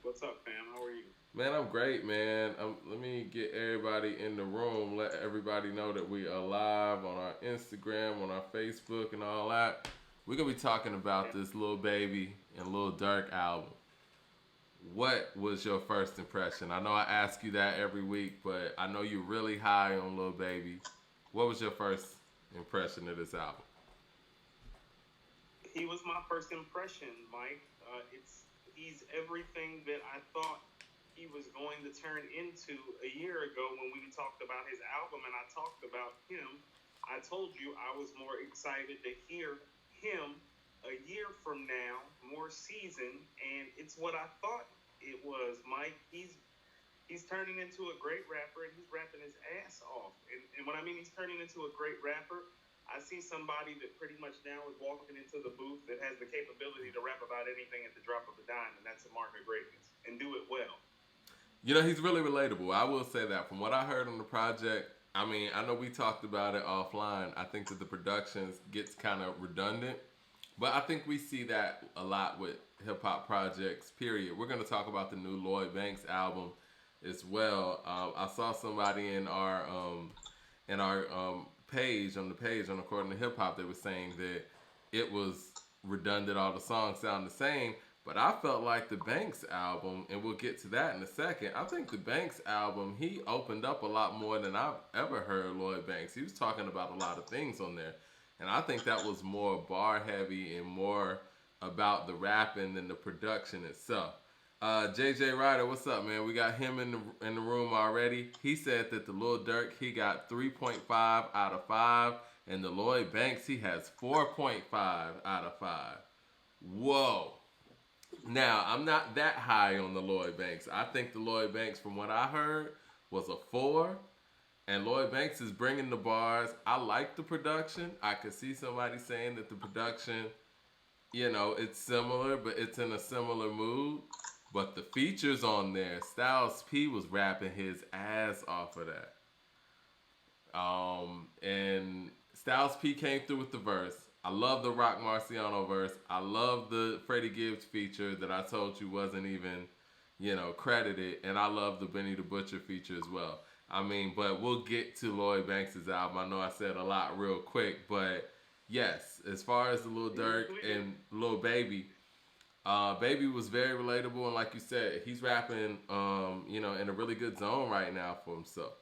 What's up, fam? How are you? Man, I'm great, man. Let me get everybody in the room. Let everybody know that we are live on our Instagram, on our Facebook, and all that. We're gonna be talking about Yeah. this little baby and little Durk album. What was your first impression? I know I ask you that every week, but I know you're really high on little baby. What was your first impression of this album? He was my first impression, Mike. He's everything that I thought he was going to turn into a year ago when we talked about his album and I talked about him. I told you I was more excited to hear him a year from now, more seasoned, and it's what I thought it was, Mike. He's turning into a great rapper and he's rapping his ass off. And when I mean he's turning into a great rapper, I see somebody that pretty much now is walking into the booth that has the capability to rap about anything at the drop of a dime, and that's a mark of greatness, and do it well. You know, he's really relatable. I will say that. From what I heard on the project, I mean, I know we talked about it offline. I think that the productions gets kind of redundant, but I think we see that a lot with hip hop projects. Period. We're gonna talk about the new Lloyd Banks album as well. I saw somebody in our page on the page on According to Hip Hop that was saying that it was redundant. All the songs sound the same. But I felt like the Banks album, and we'll get to that in a second. I think the Banks album, he opened up a lot more than I've ever heard Lloyd Banks. He was talking about a lot of things on there. And I think that was more bar heavy and more about the rapping than the production itself. JJ Ryder, what's up, man? We got him in the room already. He said that the Lil Durk he got 3.5 out of 5, and the Lloyd Banks he has 4.5 out of 5. Whoa! Now, I'm not that high on the Lloyd Banks. I think the Lloyd Banks, from what I heard, was a 4. And Lloyd Banks is bringing the bars. I like the production. I could see somebody saying that the production, it's similar, but it's in a similar mood. But the features on there, Styles P was rapping his ass off of that. And Styles P came through with the verse. I love the Rock Marciano verse. I love the Freddie Gibbs feature that I told you wasn't even, credited. And I love the Benny the Butcher feature as well. I mean, but we'll get to Lloyd Banks' album. I know I said a lot real quick, but yes, as far as the Lil Durk and Lil Baby, Baby was very relatable. And like you said, he's rapping, in a really good zone right now for himself.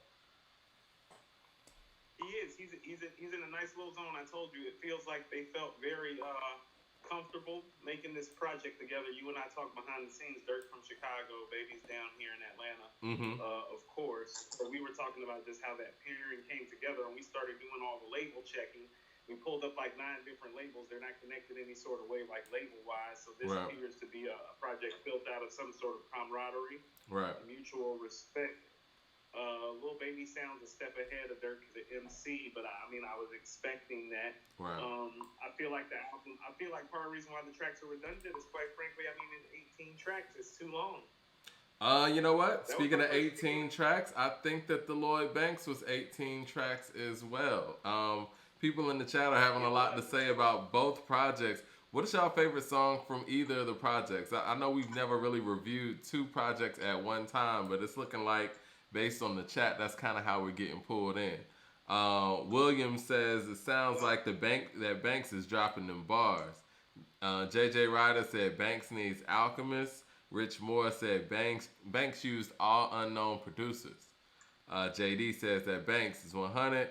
He is. He's in a nice little zone. I told you, it feels like they felt very comfortable making this project together. You and I talked behind the scenes. Dirk from Chicago, Baby's down here in Atlanta, Mm-hmm. of course. So we were talking about just how that pairing came together, and we started doing all the label checking. We pulled up like 9 different labels. They're not connected any sort of way, like label wise. So this Right. appears to be a project built out of some sort of camaraderie, Right. mutual respect. Lil Baby sounds a step ahead of Dirk the MC, but I mean, I was expecting that. Right. I feel like the album. I feel like part of the reason why the tracks are redundant is, quite frankly, I mean, in 18 tracks, it's too long. You know what? That was Speaking my of first 18 tracks, I think that the Lloyd Banks was 18 tracks as well. People in the chat are having a lot to say about both projects. What is y'all favorite song from either of the projects? I know we've never really reviewed two projects at one time, but it's looking like, based on the chat, that's kind of how we're getting pulled in. William says it sounds like that Banks is dropping them bars. JJ Ryder said Banks needs Alchemist. Rich Moore said Banks used all unknown producers. JD says that Banks is 100.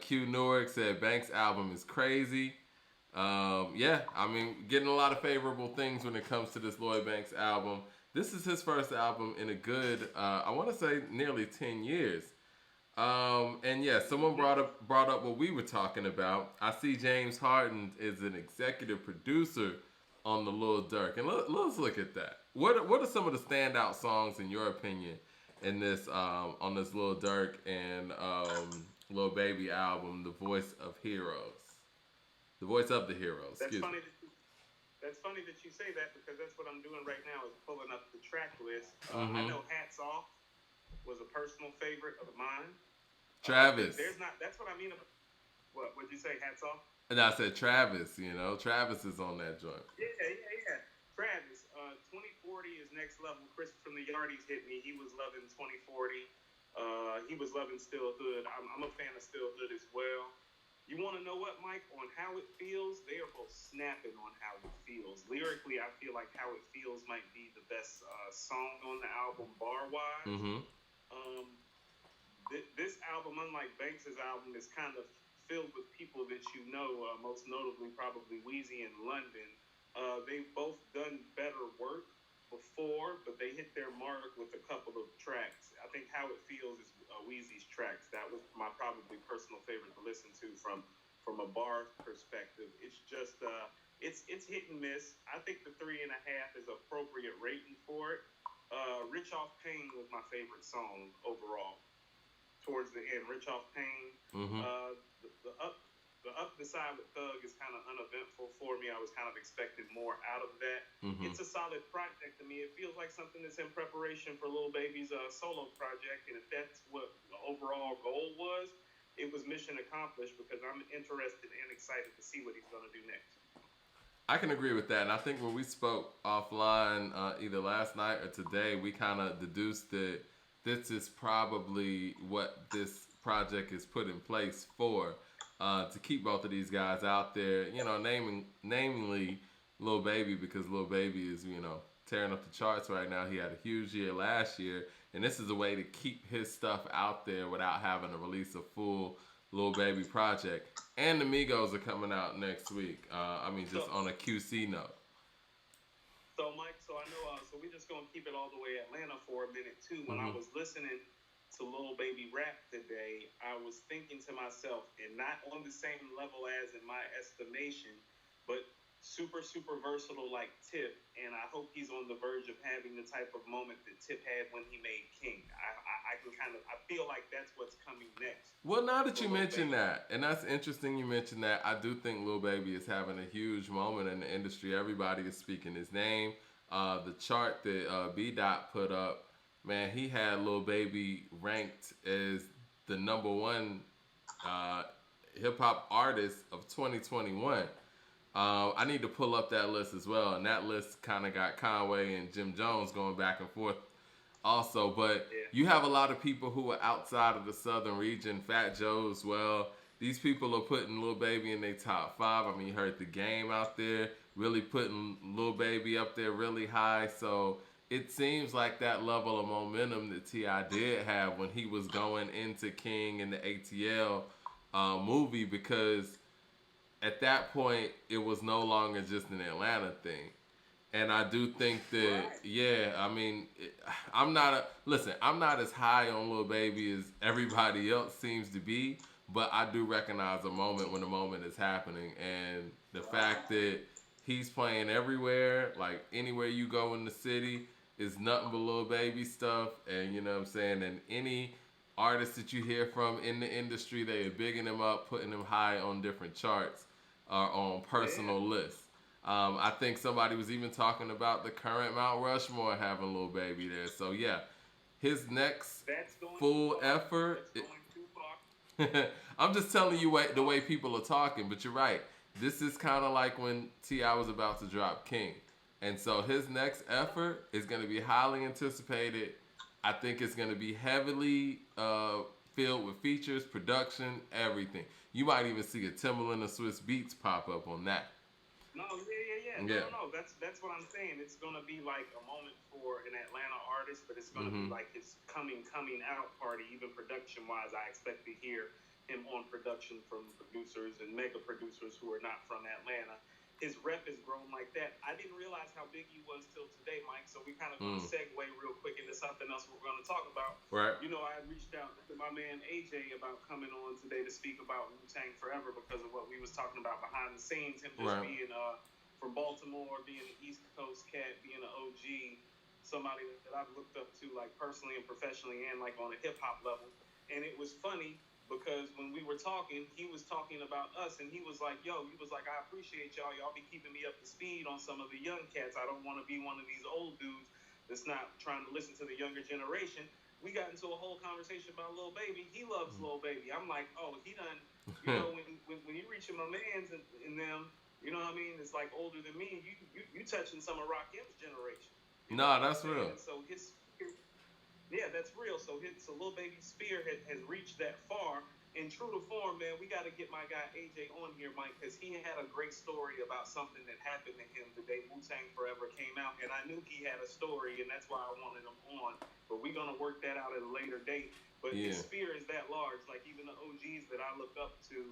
Q Newark said Banks' album is crazy. Yeah, I mean, getting a lot of favorable things when it comes to this Lloyd Banks album. This is his first album in a good, I want to say, nearly 10 years. And yeah, someone brought up what we were talking about. I see James Harden is an executive producer on the Lil Durk, and let's look at that. What are some of the standout songs in your opinion in this on this Lil Durk and Lil Baby album, The Voice of Heroes, The Voice of the Heroes? That's Excuse me. funny. That's funny that you say that, because that's what I'm doing right now, is pulling up the track list. I Mm-hmm. know "Hats Off" was a personal favorite of mine. Travis. There's not. That's what I mean. What would you say? "Hats Off"? And I said Travis. Travis is on that joint. Yeah. Travis, 2040 is next level. Chris from the Yardies hit me. He was loving 2040. He was loving Still Hood. I'm a fan of Still Hood as well. You want to know what, Mike? On How It Feels, they are both snapping on How It Feels. Lyrically, I feel like How It Feels might be the best song on the album, bar-wise. Mm-hmm. This album, unlike Banks' album, is kind of filled with people that you know, most notably probably Weezy and London. They've both done better work before, but they hit their mark with a couple of tracks. I think How It Feels is Weezy's tracks. That was my probably personal favorite to listen to from a bar perspective. It's just it's hit and miss. I think the 3.5 is appropriate rating for it. Rich Off Pain was my favorite song overall. Towards the end, Rich Off Pain. Mm-hmm. The Up the Side with Thug is kind of uneventful for me. I was kind of expecting more out of that. Mm-hmm. It's a solid project to me. It feels like something that's in preparation for Lil Baby's solo project, and if that's what the overall goal was, it was mission accomplished because I'm interested and excited to see what he's going to do next. I can agree with that, and I think when we spoke offline either last night or today, we kind of deduced that this is probably what this project is put in place for, to keep both of these guys out there, you know, namely Lil Baby, because Lil Baby is, you know, tearing up the charts right now. He had a huge year last year, and this is a way to keep his stuff out there without having to release a full Lil Baby project. And the Migos are coming out next week. Just on a QC note. So, Mike, I know, so we're just going to keep it all the way Atlanta for a minute, too. When I was listening to Lil Baby rap today, I was thinking to myself, and not on the same level as in my estimation, but super, super versatile like Tip, and I hope he's on the verge of having the type of moment that Tip had when he made King. I feel like that's what's coming next. Well, now that you mention that, and that's interesting you mentioned that, I do think Lil Baby is having a huge moment in the industry. Everybody is speaking his name. The chart that B-Dot put up, man, he had Lil Baby ranked as the number one hip-hop artist of 2021. I need to pull up that list as well, and that list kind of got Conway and Jim Jones going back and forth also, but you have a lot of people who are outside of the southern region, Fat Joe as well. These people are putting Lil Baby in their top 5. I mean, you heard The Game out there really putting Lil Baby up there really high, so it seems like that level of momentum that T.I. did have when he was going into King in the ATL movie, because at that point, it was no longer just an Atlanta thing. And I do think that, I'm not as high on Lil Baby as everybody else seems to be, but I do recognize a moment when the moment is happening. And the fact that he's playing everywhere, like anywhere you go in the city, is nothing but Lil Baby stuff. And you know what I'm saying? And any artist that you hear from in the industry, they are bigging him up, putting him high on different charts or on personal lists. I think somebody was even talking about the current Mount Rushmore having Lil Baby there. So yeah, his next full effort. I'm just telling you the way people are talking, but you're right. This is kind of like when T.I. was about to drop King. And so his next effort is going to be highly anticipated. I think it's going to be heavily filled with features, production, everything. You might even see a Timbaland or Swiss Beats pop up on that. No. That's what I'm saying. It's gonna be like a moment for an Atlanta artist, but it's gonna be like his coming out party. Even production wise, I expect to hear him on production from producers and mega producers who are not from Atlanta. His rep has grown like that. I didn't realize how big he was till today, Mike. So we kind of gonna segue real quick into something else we're gonna talk about. Right. You know, I reached out to my man AJ about coming on today to speak about Wu-Tang Forever because of what we was talking about behind the scenes. Him just being from Baltimore, being an East Coast cat, being an OG, somebody that I've looked up to like personally and professionally and like on a hip hop level. And it was funny because when we were talking, he was talking about us, and he was like, I appreciate y'all. Y'all be keeping me up to speed on some of the young cats. I don't want to be one of these old dudes that's not trying to listen to the younger generation. We got into a whole conversation about Lil Baby. He loves Lil Baby. I'm like, he done, you know, when you reach my mans and them, you know what I mean? It's like older than me. You touching some of Rakim's generation. You know No, what I'm that's saying? real. And so his, yeah, that's real. So Lil Baby Spear has reached that far. And true to form, man, we got to get my guy AJ on here, Mike, because he had a great story about something that happened to him the day Wu-Tang Forever came out. And I knew he had a story, and that's why I wanted him on. But we're going to work that out at a later date. But his Yeah. spear is that large. Like, even the OGs that I look up to,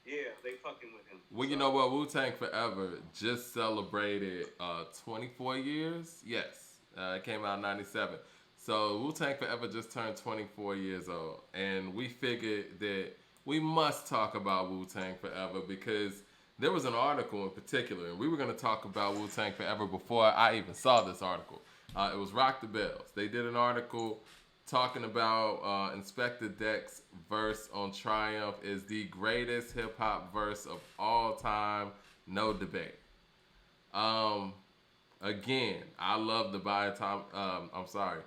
yeah, they fucking with him. Well, you know So, what? Wu Tang Forever just celebrated 24 years. Yes, it came out in '97. So Wu Tang Forever just turned 24 years old, and we figured that we must talk about Wu Tang Forever because there was an article in particular, and we were going to talk about Wu Tang Forever before I even saw this article. It was Rock the Bells. They did an article talking about Inspector Deck's verse on Triumph is the greatest hip hop verse of all time, no debate. Um, Again, I love the biotom. I'm sorry,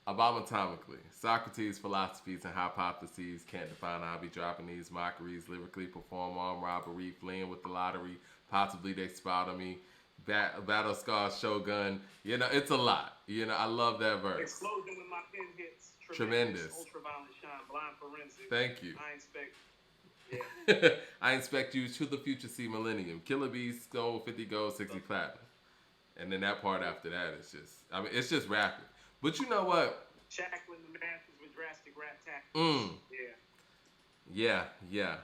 abomatomically. Socrates' philosophies and hypotheses can't define. I'll be dropping these mockeries, lyrically perform armed robbery, fleeing with the lottery. Possibly they spot on me. Battle Scar Shogun. You know, it's a lot. You know, I love that verse. explosion with my pen hits. Tremendous. Ultraviolet shine. Blind forensic. Thank you. I inspect. Yeah. I inspect you to the future, see millennium. Killer Bees, gold, 50 gold, 60 platinum. And then that part after that is just, I mean, it's just rapid. But you know what? Shackling the masses with drastic rap tactics. Mm. Yeah. Yeah.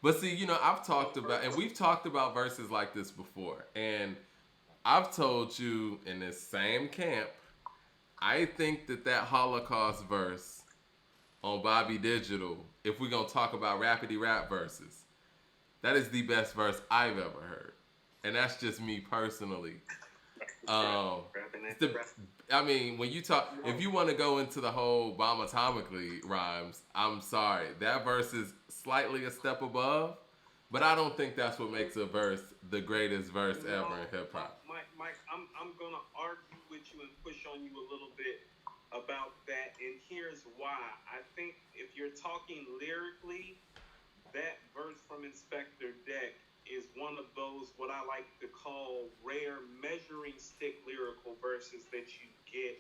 But see, you know, I've talked about, and we've talked about verses like this before. And I've told you in this same camp, I think that Holocaust verse on Bobby Digital, if we're going to talk about rapidy rap verses, that is the best verse I've ever heard. And that's just me personally. I mean, when you talk, if you want to go into the whole bomb atomically rhymes, I'm sorry. That verse is slightly a step above, but I don't think that's what makes a verse the greatest verse ever in hip hop. Mike, I'm going to argue with you and push on you a little bit about that, and here's why. I think if you're talking lyrically, that verse from Inspector Deck is one of those what I like to call rare measuring stick lyrical verses that you get.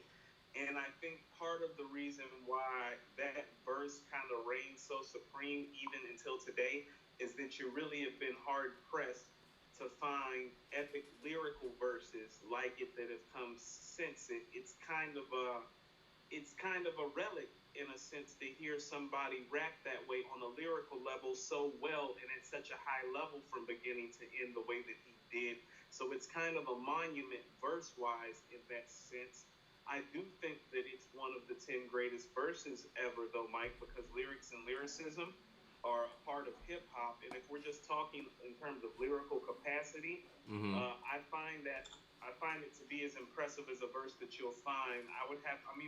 And I think part of the reason why that verse kind of reigns so supreme even until today is that you really have been hard pressed to find epic lyrical verses like it that have come since it. It's kind of a relic in a sense to hear somebody rap that way on a lyrical level so well and at such a high level from beginning to end the way that he did. So it's kind of a monument verse wise in that sense. I do think that it's one of the 10 greatest verses ever though, Mike, because lyrics and lyricism are a part of hip hop. And if we're just talking in terms of lyrical capacity, I find it to be as impressive as a verse that you'll find.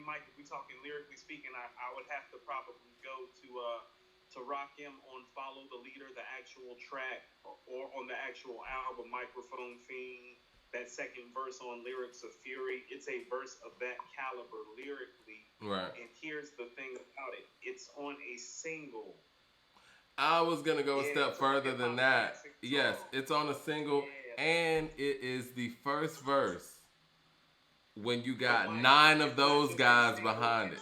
Mike, if we're talking lyrically speaking, I would have to probably go to Rakim on Follow the Leader, the actual track, or on the actual album, Microphone Fiend, that second verse on Lyrics of Fury. It's a verse of that caliber lyrically. Right. And here's the thing about it. It's on a single. I was going to go a step further than that. Yes, it's on a single, and it is the first verse when you got 9 of those guys behind it.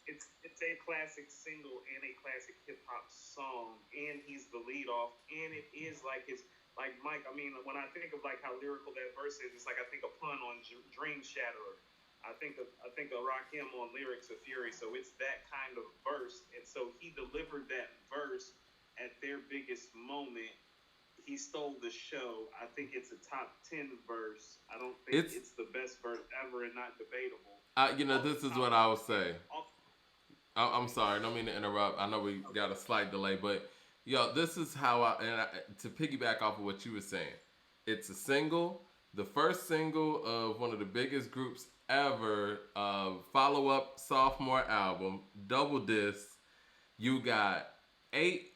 It's a classic single and a classic hip hop song, and he's the lead off, and it is like Mike. I mean, when I think of like how lyrical that verse is, it's like I think a pun on Dream Shatterer. I think of Rakim on Lyrics of Fury. So it's that kind of verse, and so he delivered that verse at their biggest moment. He stole the show. I think it's a top 10 verse. I don't think it's the best verse ever and not debatable. This is what I would say. I'm sorry, I don't mean to interrupt. I know we got a slight delay, but this is how to piggyback off of what you were saying. It's a single, the first single of one of the biggest groups ever, follow-up sophomore album, double disc. You got 8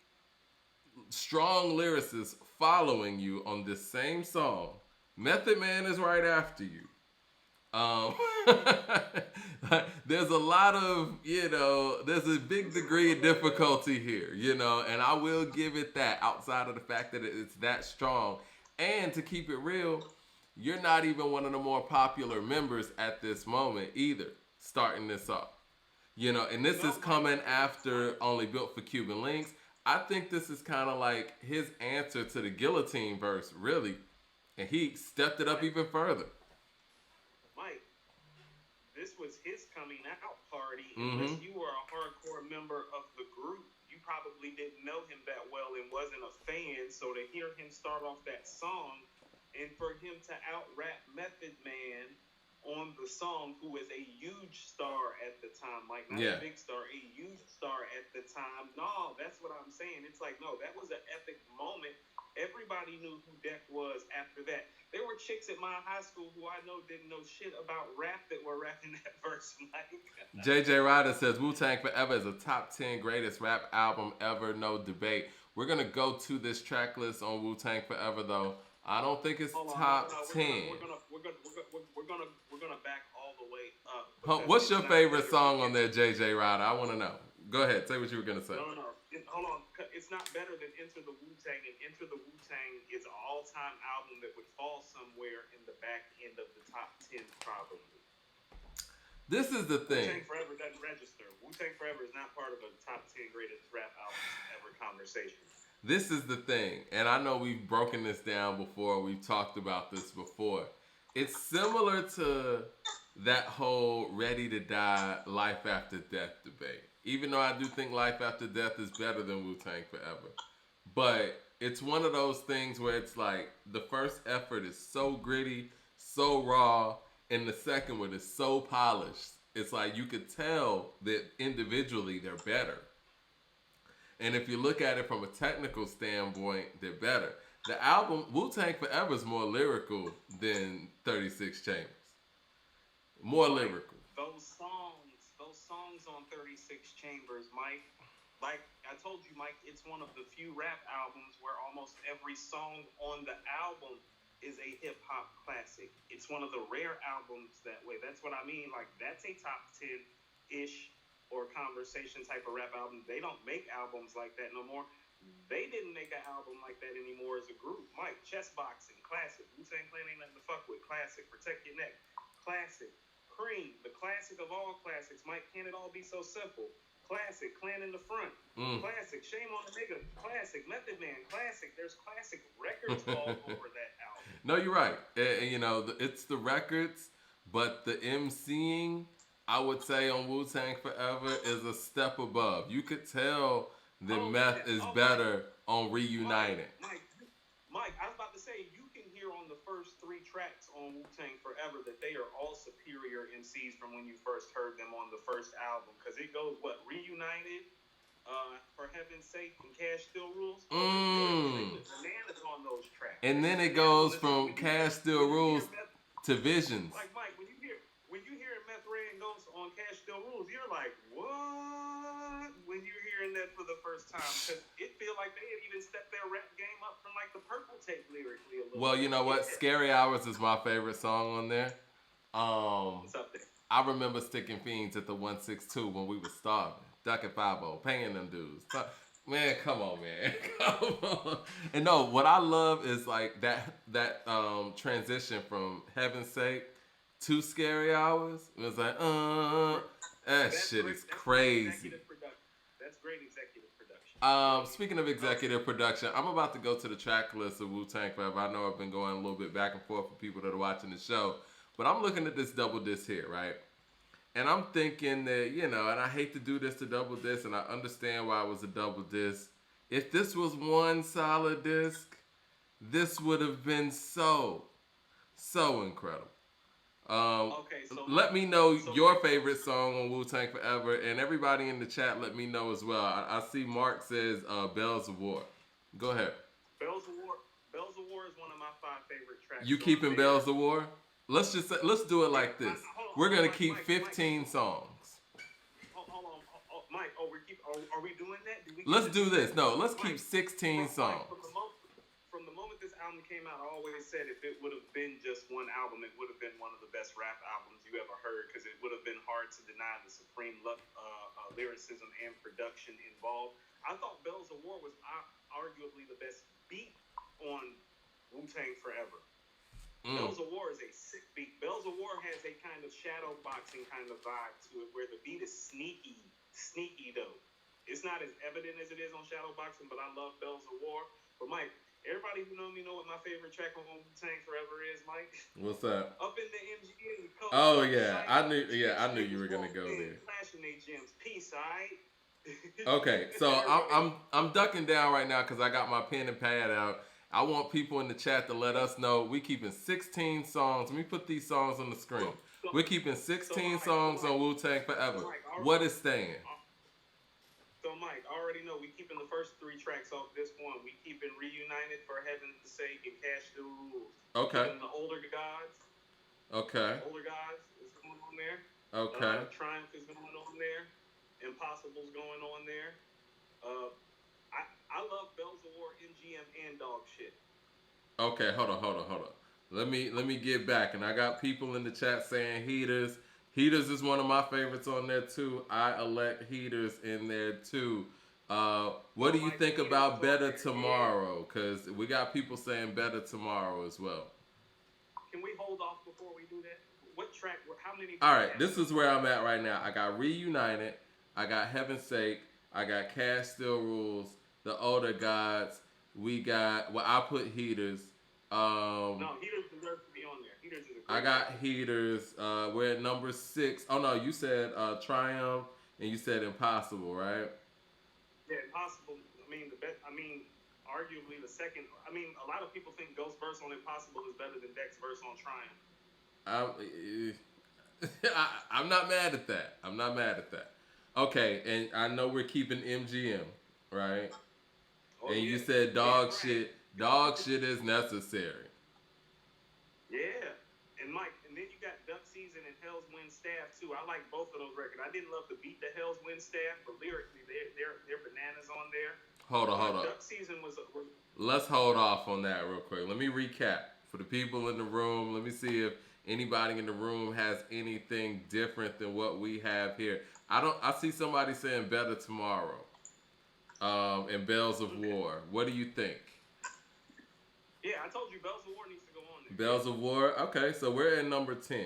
strong lyricists following you on this same song. Method Man is right after you. There's a lot of, there's a big degree of difficulty here, and I will give it that outside of the fact that it's that strong. And to keep it real, you're not even one of the more popular members at this moment either, starting this off. You know, and this is No, coming Mike. after Only Built for Cuban Links. I think this is kind of like his answer to the Guillotine verse, really. And he stepped it up Mike, even further. Mike, this was his coming out party. Mm-hmm. Unless you were a hardcore member of the group, you probably didn't know him that well and wasn't a fan. So to hear him start off that song and for him to out rap Method Man on the song, who was a huge star at the time, like not Yeah. a big star, a huge star at the time. No, that's what I'm saying. It's like, no, that was an epic moment. Everybody knew who Deck was after that. There were chicks at my high school who I know didn't know shit about rap that were rapping that verse, Mike. JJ Ryder says Wu Tang Forever is a top 10 greatest rap album ever, no debate. We're going to go to this track list on Wu Tang Forever, though. I don't think it's Hold on, top no, 10. we're gonna back all the way up. What's It's your not favorite better song than on there, JJ Ryder? I want to know. Go ahead. Say what you were going to say. No. Hold on. It's not better than Enter the Wu Tang, and Enter the Wu Tang is an all-time album that would fall somewhere in the back end of the top 10, probably. This is the Wu thing. Tang Forever doesn't register. Wu Tang Forever is not part of a top 10 greatest rap albums ever conversation. This is the thing. And I know we've broken this down before. We've talked about this before. It's similar to that whole Ready to Die, Life After Death debate. Even though I do think Life After Death is better than Wu Tang Forever. But it's one of those things where it's like the first effort is so gritty, so raw, and the second one is so polished. It's like you could tell that individually they're better. And if you look at it from a technical standpoint, they're better. The album Wu Tang Forever is more lyrical than 36 Chambers. More lyrical. Those songs on 36 Chambers, Mike. Like I told you, Mike, it's one of the few rap albums where almost every song on the album is a hip hop classic. It's one of the rare albums that way. That's what I mean. Like that's a top 10 ish or conversation type of rap album. They don't make albums like that no more. They didn't make an album like that anymore as a group. Mike, Chess Boxing, classic. Wu-Tang Clan ain't nothing to fuck with, classic. Protect Your Neck, classic. Cream, the classic of all classics. Mike, can it all be so simple? Classic. Clan in the Front, classic. Shame on the Nigga, classic. Method Man, classic. There's classic records all over that album. No, you're right. You know, it's the records, but the MCing, I would say on Wu Tang Forever is a step above. You could tell the Meth is better on Reunited. Mike, I was about to say, you can hear on the first 3 tracks on Wu Tang Forever that they are all superior MCs from when you first heard them on the first album. Because it goes, Reunited, For Heaven's Sake, and Cash Still Rules. They was bananas on those tracks. And then it goes from Cash Still Rules to Visions. Like, Mike, when you hear Meth Ray and Ghost on Cash Still Rules, you're like, what? When you're hearing that for the first time. Because it feel like they had even stepped their rap game up from like the Purple Tape lyrically a little Well, bit. you know what? Scary Hours is my favorite song on there. What's up there? I remember sticking fiends at the 162 when we were starving. Ducking 5-0, paying them dudes. Man, come on, man. Come on. And no, what I love is like that transition from Heaven's Sake to Scary Hours. It was like, that shit is crazy. That's great executive production. Speaking of executive production, I'm about to go to the track list of Wu-Tang Forever. I know I've been going a little bit back and forth for people that are watching the show, but I'm looking at this double disc here, right? And I'm thinking that, you know, and I hate to do this to double disc, and I understand why it was a double disc. If this was one solid disc, this would have been so incredible. Let me know your favorite song on Wu-Tang Forever, and everybody in the chat let me know as well. I see Mark says Bells of War. Go ahead. Bells of War is one of my 5 favorite tracks. You keeping Bells of War? Let's do it like this. We're gonna keep 15 songs. Hold on, Mike. Are we doing that? Let's do this. No, let's keep 16 songs. From the moment this album came out, I always said if it would have been just one album, it would have been one of the best rap albums you ever heard, because it would have been hard to deny the supreme lyricism and production involved. I thought Bells of War was arguably the best beat on Wu-Tang Forever. Mm. Bells of War is a sick beat. Bells of War has a kind of shadow boxing kind of vibe to it, where the beat is sneaky though. It's not as evident as it is on shadow boxing, but I love Bells of War. But Mike, everybody who know me know what my favorite track on Wu-Tang Forever is, Mike. What's that? Up in the MGM. Oh yeah, I knew. Yeah, I knew you were gonna go there. Flashing they gems. Peace, alright. Okay, so I'm ducking down right now because I got my pen and pad out. I want people in the chat to let us know we keeping 16 songs. Let me put these songs on the screen. We're keeping 16 songs on Wu-Tang Forever. What is staying? So Mike, I already know we keeping the first 3 tracks off this one. We keeping Reunited for Heaven's Sake and Cash the Rules. Okay. Keeping the Older Gods. Okay. Older Gods is going on there. Okay. Triumph is going on there. Impossible's going on there. I love Bells of War, MGM, and Dog Shit. Okay, hold on. Let me get back, and I got people in the chat saying Heaters. Heaters is one of my favorites on there too. I elect Heaters in there too. What do you think about Better Tomorrow? Because we got people saying Better Tomorrow as well. Can we hold off before we do that? What track? How many? All right, this is where I'm at right now. I got Reunited. I got Heaven's Sake. I got Cash Still Rules. The Older Gods. We got. Well, I put Heaters. No, Heaters deserves to be on there. Heaters is a great I got Heaters. We're at number 6. Oh no, you said Triumph and you said Impossible, right? Yeah, Impossible. Arguably the second. A lot of people think Ghost's verse on Impossible is better than Deck's verse on Triumph. I'm not mad at that. Okay, and I know we're keeping MGM, right? Oh, and yeah. you said dog shit. Dog shit is necessary. Yeah. And Mike, and then you got Duck Season and Hell's Wind Staff too. I like both of those records. I didn't love the beat, the Hell's Wind Staff, but lyrically they're bananas on there. Hold on. Duck Season was. Let's hold off on that real quick. Let me recap for the people in the room. Let me see if anybody in the room has anything different than what we have here. I see somebody saying Better Tomorrow. And Bells of War. What do you think? Yeah, I told you Bells of War needs to go on there. Bells of War. Okay, so we're at number 10.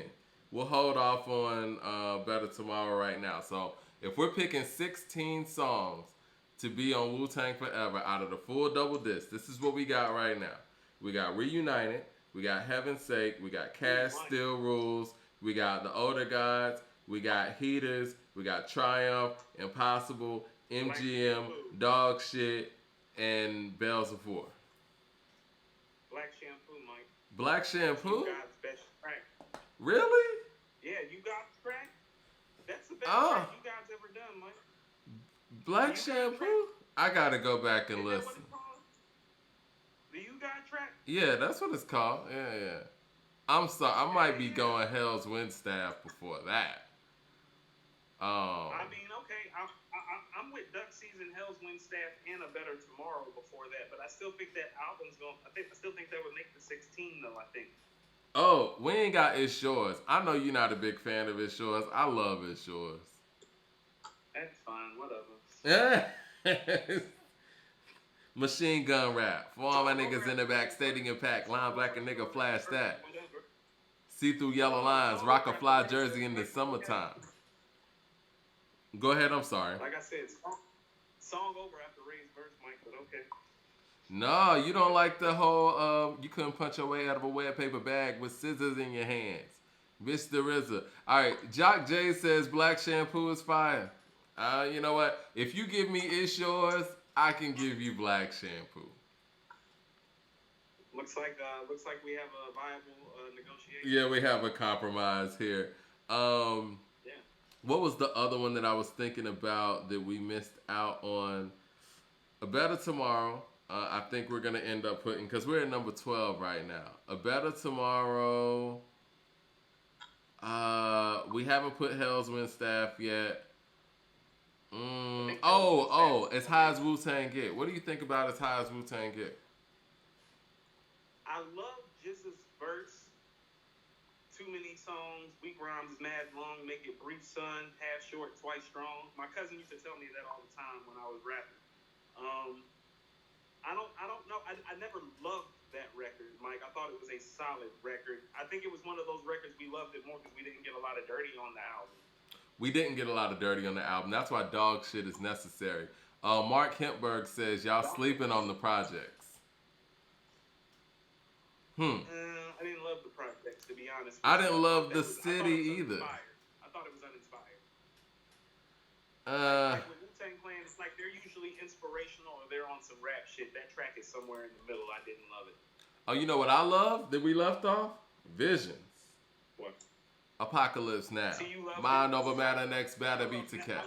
We'll hold off on Better Tomorrow right now. So if we're picking 16 songs to be on Wu-Tang Forever out of the full double disc, this is what we got right now. We got Reunited. We got Heaven's Sake. We got Cash Still Rules. We got The Older Gods. We got Heaters. We got Triumph, Impossible, MGM, Dog Shit, and Bells of War. Black Shampoo, Mike. Black Shampoo? You God's best track. Really? Yeah, You God's track. That's the best track you guys ever done, Mike. Black Shampoo? I gotta go back and listen. The You God track? Yeah, that's what it's called. Yeah. I'm sorry. I might be going Hell's Wind Staff before that. Okay. I'm with Duck Season, Hell's Wind Staff, and A Better Tomorrow before that, but I still think that album's going. I still think that would make the 16 though. I think. Oh, we ain't got It's Yours. I know you're not a big fan of It's Yours. I love It's Yours. That's fine. Whatever. Machine gun rap. For all my niggas in the back, stadium pack, line black and nigga flash that. See through yellow lines, rock a fly jersey in the summertime. Go ahead, I'm sorry. Like I said, song over after Ray's verse, Mike, but okay. No, you don't like the whole, you couldn't punch your way out of a wet paper bag with scissors in your hands. Mr. RZA. All right, Jock J says Black Shampoo is fire. You know what? If you give me It's Yours, I can give you Black Shampoo. Looks like we have a viable negotiation. Yeah, we have a compromise here. What was the other one that I was thinking about that we missed out on? A Better Tomorrow. I think we're going to end up putting, because we're at number 12 right now. A Better Tomorrow. We haven't put Hell's Wind Staff yet. As High as Wu-Tang Get. What do you think about As High as Wu-Tang Get? I love Jizz's verse. Too many songs, weak rhymes, mad long, make it brief, son, half short, twice strong. My cousin used to tell me that all the time when I was rapping. I don't know. I never loved that record, Mike. I thought it was a solid record. I think it was one of those records we loved it more because we didn't get a lot of dirty on the album. We didn't get a lot of dirty on the album. That's why dog shit is necessary. Mark Hempberg says y'all sleeping on the projects. I didn't love the projects, to be honest. I didn't love the city either. I thought it was uninspired. Uh, Like with Wu-Tang Clan, it's like they're usually inspirational or they're on some rap shit. That track is somewhere in the middle. I didn't love it. oh, you know what I love that we left off? Visions. What? Apocalypse Now. See, you love Mind it. over matter, next batter beat to cat.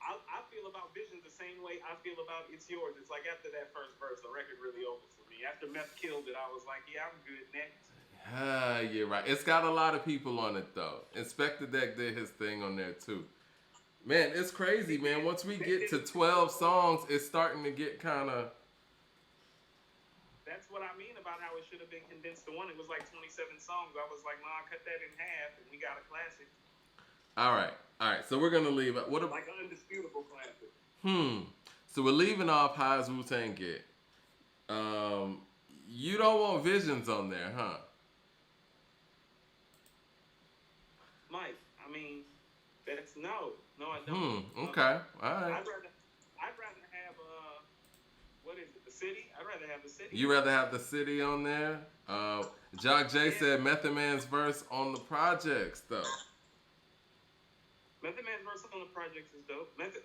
I feel about Visions the same way I feel about It's Yours. It's like after that first verse, the record really over for me. After Meth killed it, I was like, yeah, I'm good. Next. You're right. It's got a lot of people on it though. Inspector Deck did his thing on there too. Man, it's crazy, man. Once we get to 12 songs, it's starting to get kind of. That's what I mean about how it should have been condensed to one. It was like 27 songs. I was like, nah, cut that in half, and we got a classic. All right. So we're gonna leave. What? Like an undisputable classic. So we're leaving off High as Wu-Tang Get. You don't want Visions on there, huh? Mike, I mean, that's no, I don't. Okay. All right. I'd rather have what is it? The City. I'd rather have the City. You rather have the City on there? Jock J said Method Man's verse on the projects though. Method Man's verse on the projects is dope. Method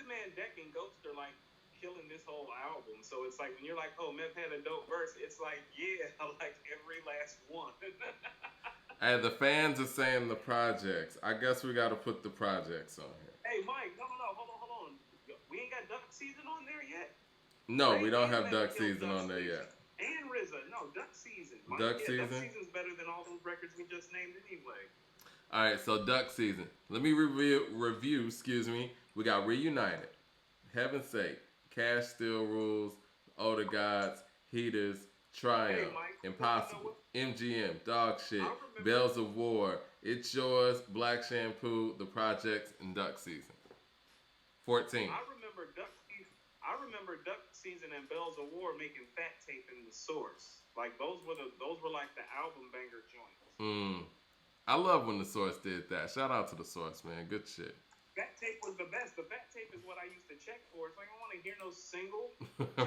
Man, Deck, and Ghost are like killing this whole album. So it's like when you're like, oh, Meth had a dope verse, it's like, yeah, like every last one. Hey, the fans are saying the projects. I guess we got to put the projects on here. Hey, Mike, no, hold on. We ain't got Duck Season on there yet. No, we don't have Duck Season on there yet. And RZA, no, Duck Season. Mike, Duck Season? Duck Season's better than all those records we just named anyway. All right, so Duck Season. Let me review. Excuse me. We got Reunited, Heaven's Sake, Cash Still Rules, Older Gods, Heaters, Triumph, Hey, Mike, Impossible, MGM, Dog Shit, Bells of War, It's Yours, Black Shampoo, The Projects, and Duck Season. 14. I remember Duck Season and Bells of War making Fat Tape in the Source. Like those were like the album banger joints. I love when the Source did that. Shout out to the Source, man. Good shit. Fat Tape was the best. The Fat Tape is what I used to check for. It's like I don't want to hear no single.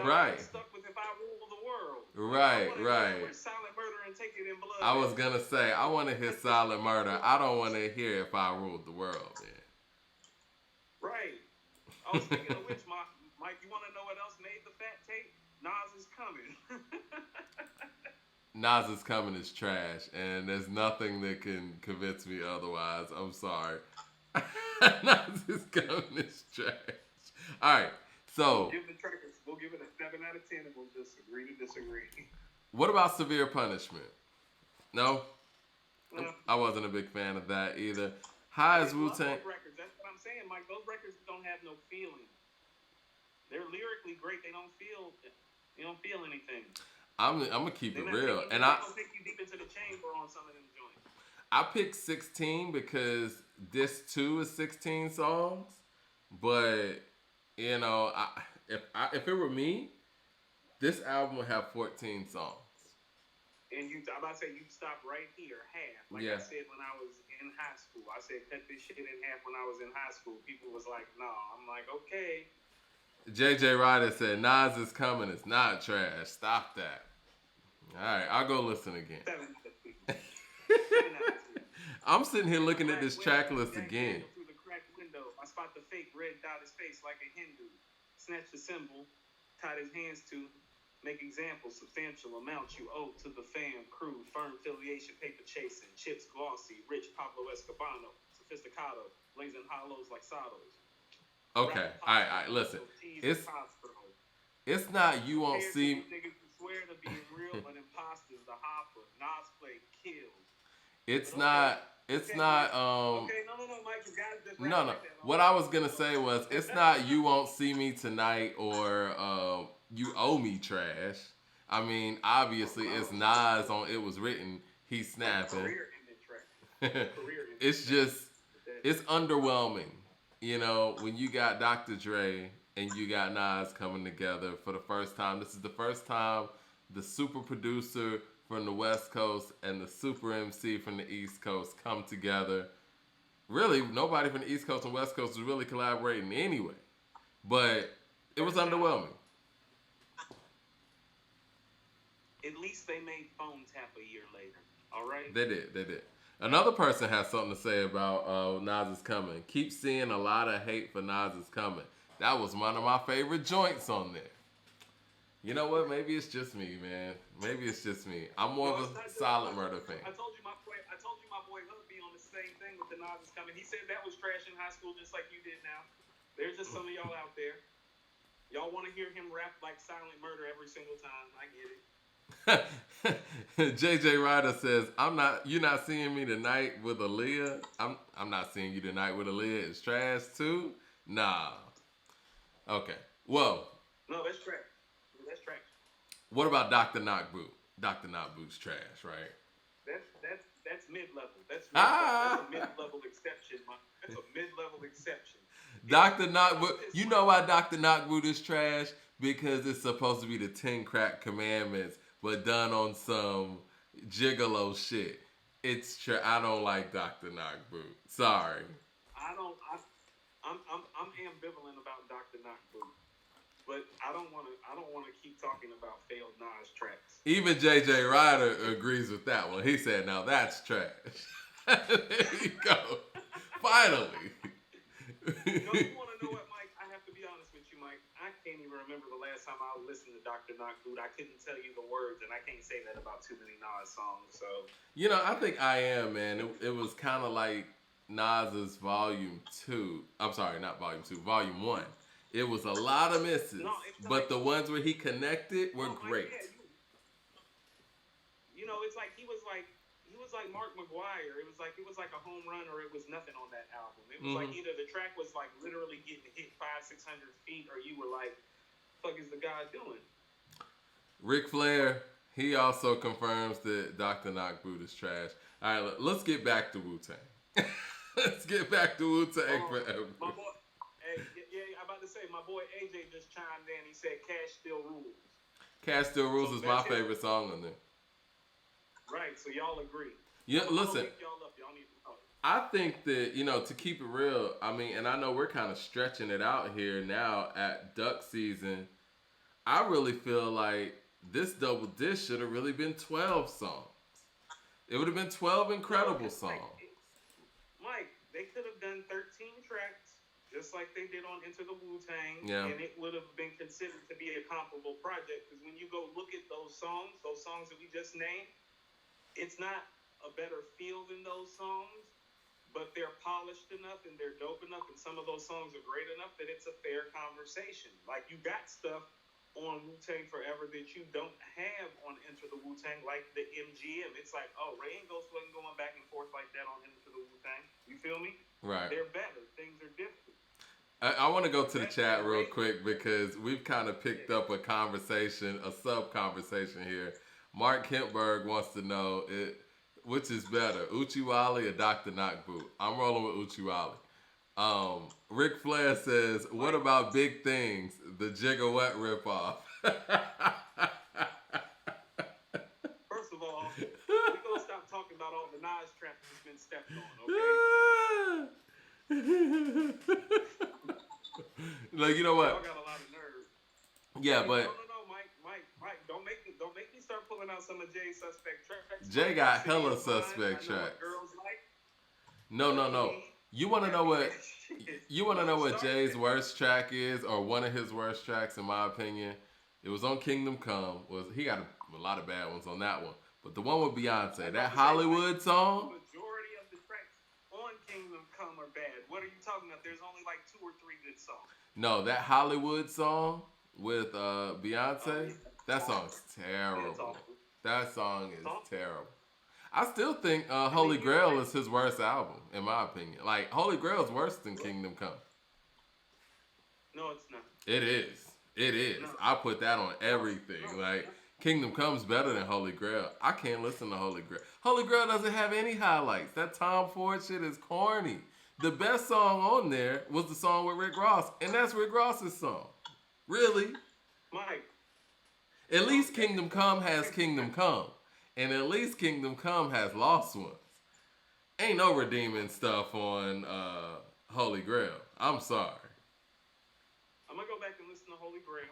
Right. I'm stuck with If I Rule the World. Right. Silent Murder and Take It in Blood. I was gonna say I want to hear Silent Murder. I don't want to hear If I Ruled the World, man. Right. I was thinking of which, Mike, you want to know what else made the Fat Tape? Nas Is Coming. Nas Is Coming is trash, and there's nothing that can convince me otherwise. I'm sorry. Nas Is Coming is trash. All right, so we'll give it a 7 out of 10, and we'll just agree to disagree. What about Severe Punishment? No, I wasn't a big fan of that either. High as Wu-Tang. Records. That's what I'm saying, Mike. Those records don't have no feeling. They're lyrically great. They don't feel anything. I'm gonna keep it real, and I don't take you deep into the chamber on some of them joints. I picked 16 because this too is 16 songs, but you know, if it were me, this album would have 14 songs. And I'm about to say you stop right here, half. Like I said when I was in high school, I said cut this shit in half when I was in high school. People was like, no. I'm like, okay. JJ Ryder said, Nas Is Coming. It's not trash. Stop that. All right, I'll go listen again. I'm sitting here looking at this track list again. Through the cracked window, I spot the fake red dot his face like a Hindu. Snatch the symbol, tied his hands to, make examples, substantial amounts you owe to the fam, crew, firm affiliation, paper chasing, chips glossy, rich Pablo Escobano, sophisticado, blazing hollows like Sados. Okay, all right, listen. It's not you won't see. Niggas who swear to being real, but imposters. The Hopper, Nas play kills. It's not. Okay, no, Mike, you guys just no. Like what I was gonna say was, it's not you won't see me tonight or you owe me trash. I mean, obviously it's Nas on It Was Written. He's snapping. It's just, it's underwhelming. You know, when you got Dr. Dre and you got Nas coming together for the first time. This is the first time the super producer from the West Coast and the super MC from the East Coast come together. Really, nobody from the East Coast and West Coast was really collaborating anyway. But it was underwhelming. At least they made phone tap a year later. All right. They did. They did. Another person has something to say about Nas is Coming. Keep seeing a lot of hate for Nas is Coming. That was one of my favorite joints on there. You know what? Maybe it's just me, man. Maybe it's just me. I'm more of a Silent Murder fan. I told you my boy Hook be on the same thing with the Nas is Coming. He said that was trash in high school, just like you did now. There's just some of y'all out there. Y'all want to hear him rap like Silent Murder every single time. I get it. JJ Ryder says, You're not seeing me tonight with Aaliyah. I'm not seeing you tonight with Aaliyah. It's trash too? Nah. Okay. Well. No, that's trash. That's trash. What about Dr. Knockboot? Dr. Knockboot's trash, right? That's mid-level. That's a mid-level exception, man. That's a mid-level exception. Dr. Knockboot. You know why Dr. Knockboot is trash? Because it's supposed to be the 10 crack commandments, but done on some gigolo shit. I don't like Dr. Knockboot. Sorry. I'm ambivalent about Dr. Knockboot, but I don't want to keep talking about failed Nas tracks. Even JJ Ryder agrees with that one. He said, "Now that's trash." There you go. Finally. You want to know what, Mike? I have to be honest with you, Mike. I can't even remember the last time I listened to Dr. Knockboot. I couldn't tell you the words, and I can't say that about too many Nas songs. So I think I am, man. It was kind of like Nas's Volume 2. I'm sorry, not Volume 2. Volume 1. It was a lot of misses, but the ones where he connected were great. It's like he was like Mark McGuire. It was like a home run or it was nothing on that album. It was like either the track was like literally getting hit 500-600 feet, or you were like, "Fuck is the guy doing?" Ric Flair, he also confirms that Dr. Knockboot is trash. All right, let's get back to Wu-Tang. Let's get back to Wu-Tang forever. My boy, I'm about to say, my boy AJ just chimed in. He said, "Cash Still Rules." Cash Still Rules is my favorite song on there. Right, so y'all agree. Yeah, listen. Y'all need to know. I think that, to keep it real, and I know we're kind of stretching it out here now at duck season. I really feel like this double disc should have really been 12 songs. It would have been 12 incredible songs. Mike, they could have done 13 tracks, just like they did on Enter the Wu-Tang, and it would have been considered to be a comparable project, because when you go look at those songs that we just named, it's not a better feel than those songs, but they're polished enough and they're dope enough, and some of those songs are great enough that it's a fair conversation. Like, you got stuff on Wu-Tang Forever that you don't have on Enter the Wu-Tang, like the MGM. It's like, oh, Ray and Ghost wasn't going back and forth like that on Enter the Wu-Tang. You feel me? Right. They're better. Things are different. I want to go to the chat real quick because we've kind of picked up a conversation, a sub-conversation here. Mark Kempberg wants to know, which is better, Uchiwali or Dr. Knockboot? I'm rolling with Uchiwali. Ric Flair says, what about Big Things, the Jigga Wet ripoff? First of all, we're going to stop talking about all the Nas traps that's been stepped on, okay? Like, you know what? Y'all got a lot of nerve. Yeah, but... No, Mike, don't make me start pulling out some of Jay's suspect tracks. Jay got hella suspect tracks. No. You want to know what Jay's worst track is, or one of his worst tracks, in my opinion? It was on Kingdom Come. He got a lot of bad ones on that one, but the one with Beyonce, that Hollywood song. The majority of the tracks on Kingdom Come are bad. What are you talking about? There's only like 2 or 3 good songs. No, that Hollywood song with Beyonce. That song's terrible. That song is terrible. I still think Holy Grail is his worst album, in my opinion. Like, Holy Grail is worse than Kingdom Come. No, it's not. It is. No. I put that on everything. Like, Kingdom Come's better than Holy Grail. I can't listen to Holy Grail. Holy Grail doesn't have any highlights. That Tom Ford shit is corny. The best song on there was the song with Rick Ross, and that's Rick Ross's song. Really? Mike. At least Kingdom Come has Kingdom Come, and at least Kingdom Come has Lost Ones. Ain't no redeeming stuff on Holy Grail. I'm sorry. I'm gonna go back and listen to Holy Grail,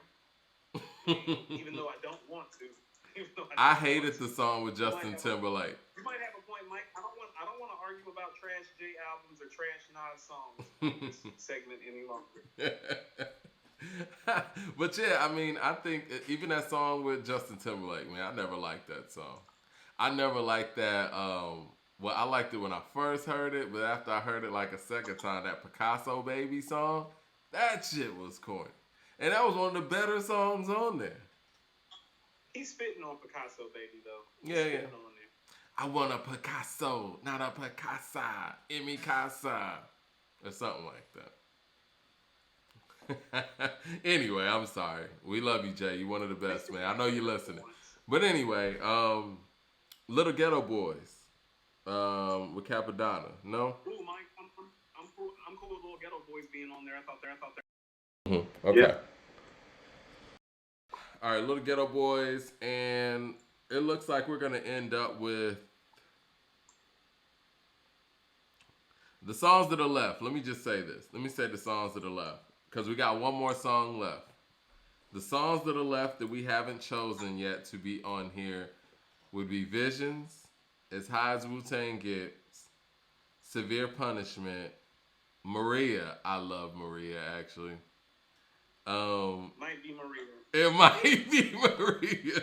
even though I don't want to. Even though I don't want hated to. the song with Justin Timberlake. You might have a point, Mike. I don't want to argue about Trash J albums or Trash Nas songs in this segment any longer. But yeah, I mean, I think even that song with Justin Timberlake, man, I never liked that song. I never liked that. Well, I liked it when I first heard it, but after I heard it like a second time, that Picasso Baby song, that shit was corny. And that was one of the better songs on there. He's spitting on Picasso Baby though. Yeah. I want a Picasso, not a Picasa, Emi Casa, or something like that. Anyway, I'm sorry. We love you, Jay. You're one of the best, man. I know you're listening. But anyway, Little Ghetto Boys with Capadonna. No? Ooh, Mike, I'm cool with Little Ghetto Boys being on there. I thought Mm-hmm. Okay. Yeah. All right, Little Ghetto Boys, and it looks like we're going to end up with the songs that are left. Let me just say this. Let me say the songs that are left, because we got one more song left. The songs that are left that we haven't chosen yet to be on here would be Visions, As High as Wu-Tang Gets, Severe Punishment, Maria. I love Maria, actually. Might be Maria. It might be Maria.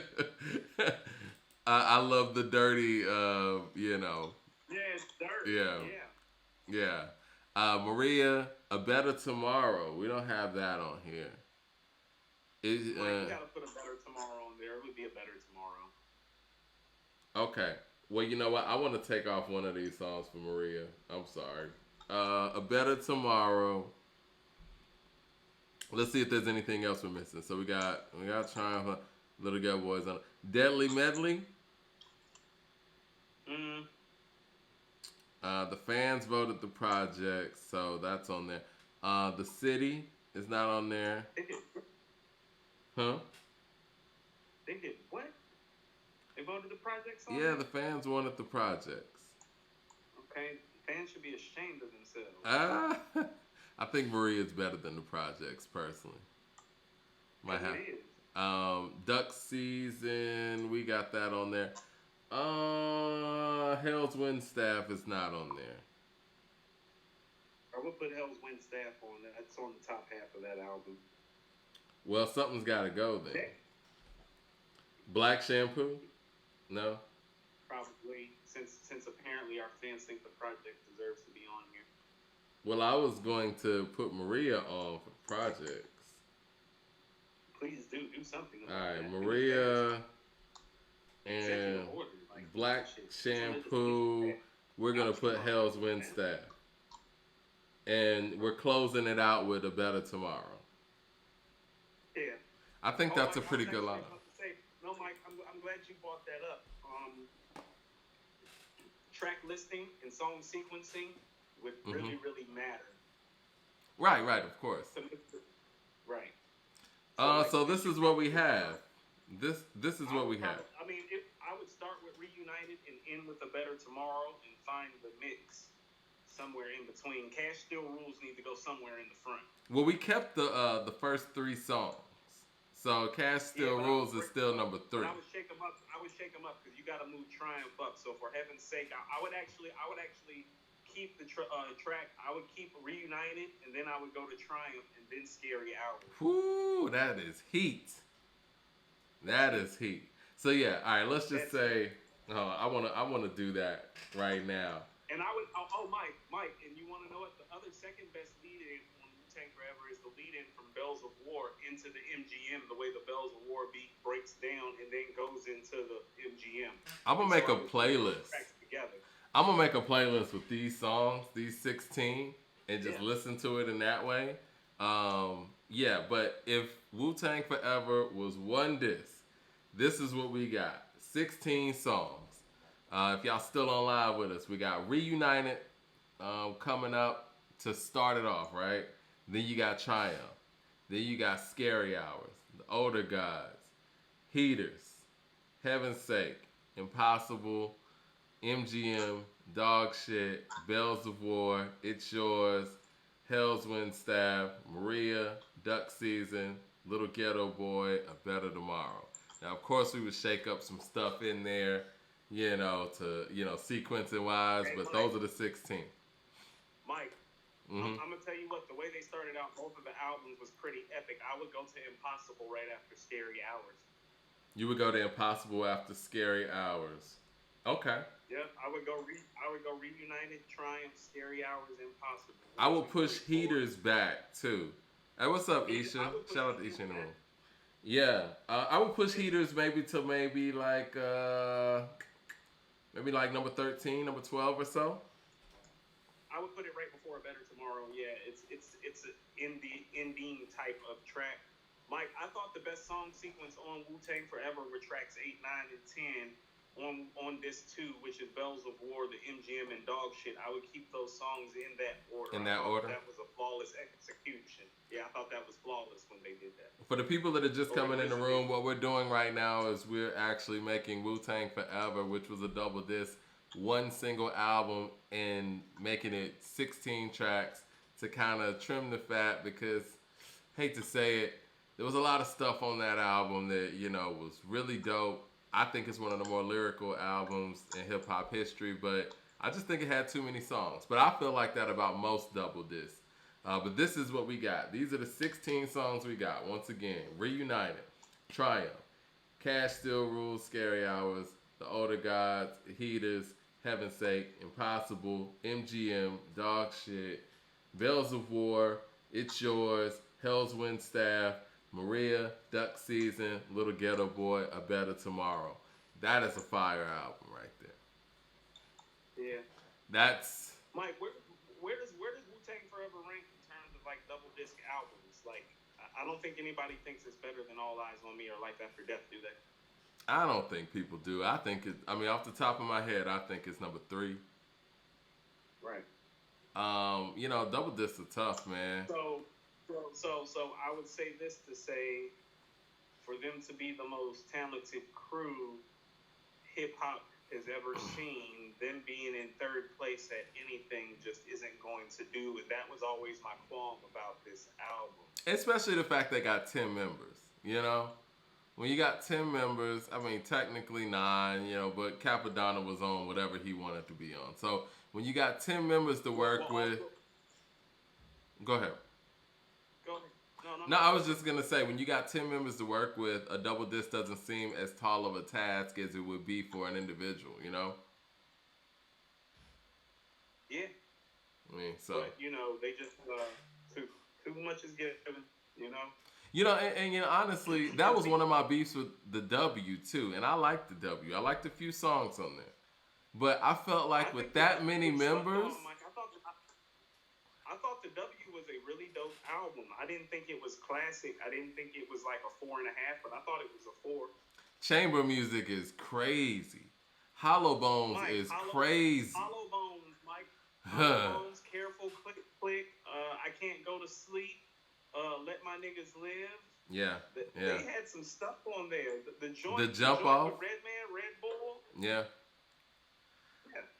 I love the dirty, Yeah, it's Durk. Yeah. Maria, A Better Tomorrow. We don't have that on here. You gotta put A Better Tomorrow on there. It would be A Better Tomorrow. Okay. Well, you know what? I want to take off one of these songs for Maria. I'm sorry. A Better Tomorrow. Let's see if there's anything else we're missing. So we got Triumph, Little Ghetto Boys on Deadly Medley. The fans voted the project, so that's on there. The City is not on there. Huh? They did what? They voted the projects on? Yeah, the fans wanted the projects. Okay, fans should be ashamed of themselves. I think Maria's better than the projects, personally. Might have. It is. Duck Season, we got that on there. Hell's Wind Staff is not on there. I would put Hell's Wind Staff on that. That's on the top half of that album. Well, something's got to go then. Okay. Black Shampoo? No? Probably, since apparently our fans think the project deserves to be on here. Well, I was going to put Maria on for projects. Please do something about All right, that. Maria and Black Shampoo. We're going to put Hell's Wind Staff. And we're closing it out with A Better Tomorrow. Yeah. I think that's a pretty good lineup. No, Mike, I'm glad you brought that up. Track listing and song sequencing would really matter. Right, of course. Right. So this is what we have. This is what we have. I mean, I would start with Reunited and end with A Better Tomorrow and find the mix somewhere in between. Cash Still Rules need to go somewhere in the front. Well, we kept the first three songs. So Cash Still Rules is still number 3. I would shake them up because you got to move Triumph up. So for heaven's sake, I would actually keep the track. I would keep Reunited, and then I would go to Triumph, and then Scary Hours. Whoo, that is heat. That is heat. So yeah, all right. Let's just say, I wanna do that right now. And I would, Mike, and you want to know what the other second best lead-in on Wu-Tang Forever is? The lead-in from Bells of War into the MGM. The way the Bells of War beat breaks down and then goes into the MGM. I'm gonna make a playlist. I'm gonna make a playlist with these songs, these 16, and just listen to it in that way. Yeah, but if Wu-Tang Forever was one disc, this is what we got. 16 songs. If y'all still on live with us, we got Reunited coming up to start it off, right? Then you got Triumph. Then you got Scary Hours, The Older Gods, Heaters, Heaven's Sake, Impossible, MGM, Dog Shit, Bells of War, It's Yours, Hell's Wind Staff, Maria, Duck Season, Little Ghetto Boy, A Better Tomorrow. Now, of course, we would shake up some stuff in there, sequencing wise, Hey, but Mike, those are the 16. Mike, Hmm. I'm gonna tell you what. The way they started out, both of the albums was pretty epic. I would go to Impossible right after Scary Hours. You would go to Impossible after Scary Hours. Okay. Yep, I would go Reunited, Triumph, Scary Hours, Impossible. I One, will two, push three, four. Heaters back too. Hey, what's up, I Isha? would push Shout out to Heaters Isha in the back. room. Yeah, I would push Heaters maybe to maybe like number 13, number 12 or so. I would put it right before A Better Tomorrow. Yeah, it's an ending type of track. Mike, I thought the best song sequence on Wu Tang Forever were tracks 8, 9, and 10. On disc 2, which is Bells of War, the MGM, and Dog Shit. I would keep those songs in that order. In that order? That was a flawless execution. Yeah, I thought that was flawless when they did that. For the people that are just coming in the Originally. room, what we're doing right now is we're actually making Wu Tang Forever, which was a double disc, one single album, and making it 16 tracks to kind of trim the fat because, hate to say it, there was a lot of stuff on that album that, was really dope. I think it's one of the more lyrical albums in hip hop history, but I just think it had too many songs. But I feel like that about most double discs. But this is what we got. These are the 16 songs we got. Once again, Reunited, Triumph, Cash Still Rules, Scary Hours, The Older Gods, Heaters, Heaven's Sake, Impossible, MGM, Dog Shit, Bells of War, It's Yours, Hell's Wind Staff, Maria, Duck Season, Little Ghetto Boy, A Better Tomorrow. That is a fire album right there. Yeah. That's Mike, where does Wu Tang Forever rank in terms of like double disc albums? Like, I don't think anybody thinks it's better than All Eyes on Me or Life After Death, do they? I don't think people do. Off the top of my head, I think it's number 3. Right. Double discs are tough, man. So I would say this to say, for them to be the most talented crew hip hop has ever seen, them being in third place at anything just isn't going to do. And that was always my qualm about this album. Especially the fact they got 10 members, When you got 10 members, technically 9, but Capadonna was on whatever he wanted to be on. So when you got 10 members to work with... Go ahead. Go ahead. No, I was just going to say, when you got 10 members to work with, a double disc doesn't seem as tall of a task as it would be for an individual, Yeah. So... But, they just, too much is given, And honestly, that was one of my beefs with the W, too. And I liked the W. I liked a few songs on there. But I felt like with that many members... I thought the W was a really dope album. I didn't think it was classic. I didn't think it was like a 4.5, but I thought it was a 4. Chamber music is crazy. Hollow Bones is crazy. Hollow Bones, Mike. Hollow Bones, Careful, Click, Click. I Can't Go to Sleep. Let My Niggas Live. Yeah. They had some stuff on there. The joint off. With Redman, Red Bull. Yeah.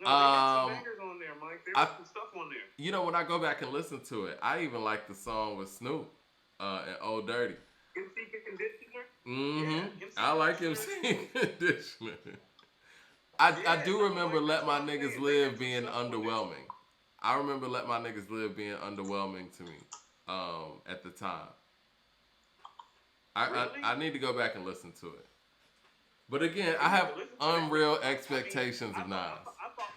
No, they had some bangers on there, Mike. There was some stuff on there. When I go back and listen to it, I even like the song with Snoop and Old Dirty. MC Conditioner? Mm-hmm. Yeah, I like MC Conditioner. I do remember Let My Niggas Live being underwhelming. I remember Let My Niggas Live being underwhelming to me at the time. I need to go back and listen to it. But again, I have unreal expectations of Nas. I thought,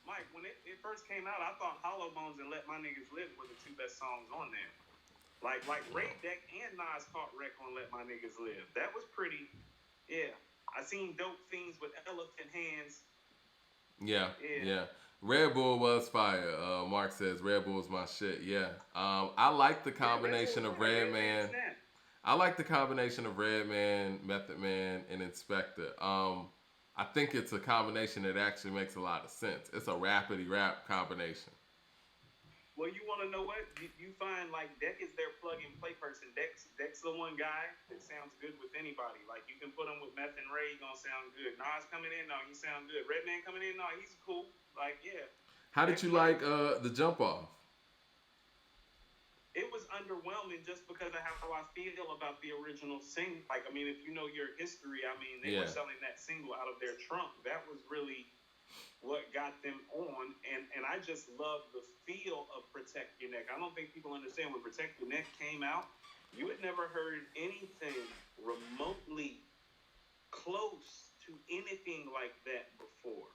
Mike, when it first came out, I thought Hollow Bones and Let My Niggas Live were the 2 best songs on there. Like Ray Deck and Nas caught wreck on Let My Niggas Live. That was pretty, yeah. I seen Dope Fiends with Elephant Hands. Yeah. Red Bull was fire. Mark says Red Bull was my shit. Yeah. I like the combination of Redman. I like the combination of Redman, Method Man, and Inspector. I think it's a combination that actually makes a lot of sense. It's a rapidy rap combination. Well, you want to know what? You find like Deck is their plug and play person. Deck's the one guy that sounds good with anybody. Like you can put him with Meth and Ray, he gonna sound good. Nas coming in, no, he sound good. Redman coming in, no, he's cool. Like yeah, How did Deck's you nice. like the jump off? It was underwhelming just because of how I feel about the original single. Like I mean, if you know your history, I mean they were Yeah. selling that single out of their trunk. That was really what got them on, and I just love the feel of Protect Your Neck. I don't think people understand when Protect Your Neck came out, you had never heard anything remotely close to anything like that before.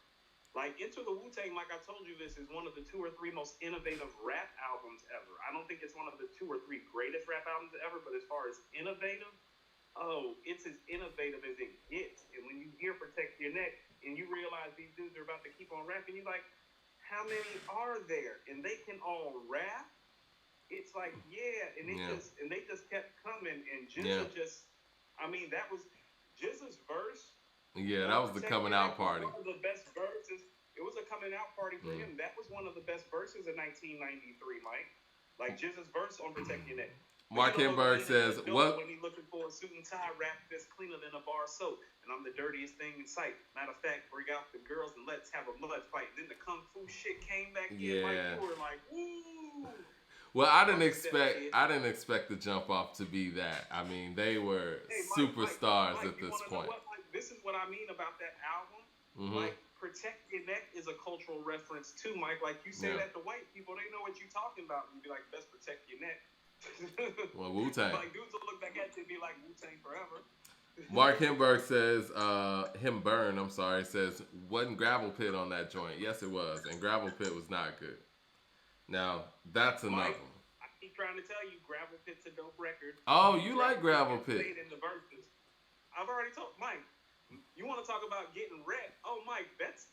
Like Into the Wu-Tang, like I told you, this is one of the 2 or 3 most innovative rap albums ever. I don't think it's one of the 2 or 3 greatest rap albums ever, but as far as innovative, oh, it's as innovative as it gets. And when you hear Protect Your Neck and you realize these dudes are about to keep on rapping, you're like, how many are there? And they can all rap. It's like, yeah, and they just kept coming, and Yeah. Jizza just, I mean, that was Jizza's verse. Yeah, that was the coming out party. One of the best verses. It was a coming out party for him. That was one of the best verses in 1993, Mike. Like Jizza's verse on Protect Your Neck. Mark Himberg says, "What?" When he looking for a suit and tie rap that's cleaner than a bar soap, and I'm the dirtiest thing in sight. Matter of fact, bring out the girls and let's have a mud fight. Then the kung fu shit came back in. Like you were like, woo. Well, I didn't expect the jump off to be that. I mean, they were superstars Mike, at this point. Like, this is what I mean about that album. Mm-hmm. Like, Protect Your Neck is a cultural reference too, Mike. Like you say that to white people, they know what you're talking about. And you be like, best protect your neck. Well, Wu-Tang. Like dudes will look back at you and be like, Wu-Tang forever. Mark Himberg says, says, wasn't Gravel Pit on that joint? Yes, it was. And Gravel Pit was not good. Now, that's another one. I keep trying to tell you, Gravel Pit's a dope record. Oh, you like Gravel Pit. In the verses. I've already told Mike, you want to talk about getting wrecked? Oh, Mike, that's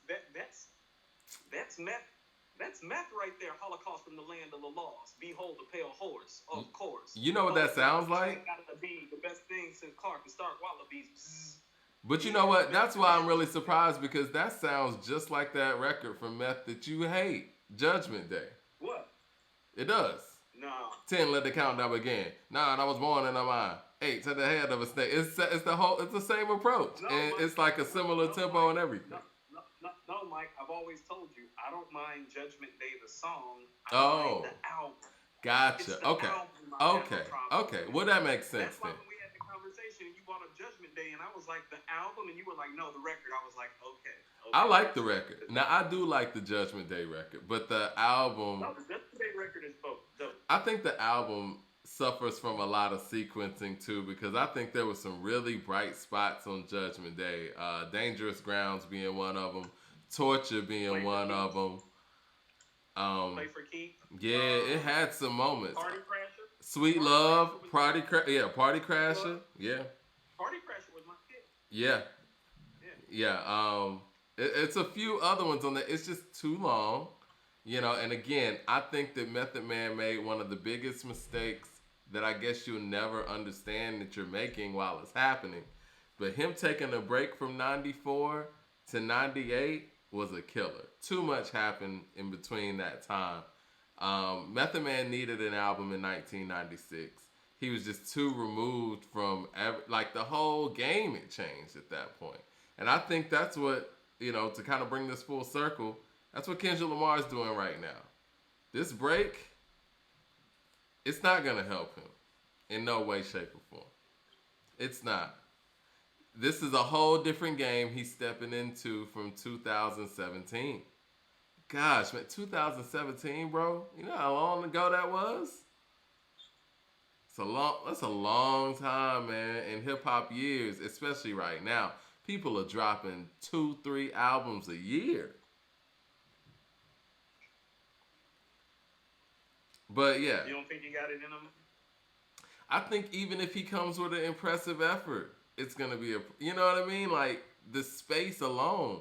meth. That's meth right there. Holocaust from the land of the lost. Behold the pale horse. Of course. You know what that sounds like? Gotta be the best thing since Clark and Stark Wallabies. But you know what? That's why I'm really surprised, because that sounds just like that record from Meth that you hate, Judgment Day. What? It does. No. 10, let the countdown begin. 9, I was born in a mine. 8, to the head of a snake. It's the same approach. No, and Mike, it's like a similar tempo Mike, and everything. No, Mike, I've always told you, I don't mind Judgment Day, the song. I mind the album. Gotcha. Okay. Well, that makes sense. That's why when we had the conversation, you brought up Judgment Day, and I was like, the album, and you were like, no, the record. I was like, okay. I like the record. Now, I do like the Judgment Day record, but the album... No, the Judgment Day record is dope. I think the album suffers from a lot of sequencing, too, because I think there were some really bright spots on Judgment Day. Dangerous Grounds being one of them. Torture being one of them. Play for Keith. Yeah, it had some moments. Party Crasher. Sweet Love. Party Crasher. Yeah. Party Crasher was my pick. Yeah. It's a few other ones on there. It's just too long. And again, I think that Method Man made one of the biggest mistakes that I guess you'll never understand that you're making while it's happening. But him taking a break from 94 to 98 was a killer. Too much happened in between that time. Method Man needed an album in 1996. He was just too removed from, the whole game had changed at that point. And I think that's what, to kind of bring this full circle, that's what Kendrick Lamar is doing right now. This break, it's not going to help him in no way, shape, or form. It's not. This is a whole different game he's stepping into from 2017. Gosh, man, 2017, bro. You know how long ago that was? That's a long time, man, in hip-hop years, especially right now. People are dropping 2-3 albums a year. But yeah. You don't think he got it in him? I think even if he comes with an impressive effort, it's going to be you know what I mean? Like, the space alone.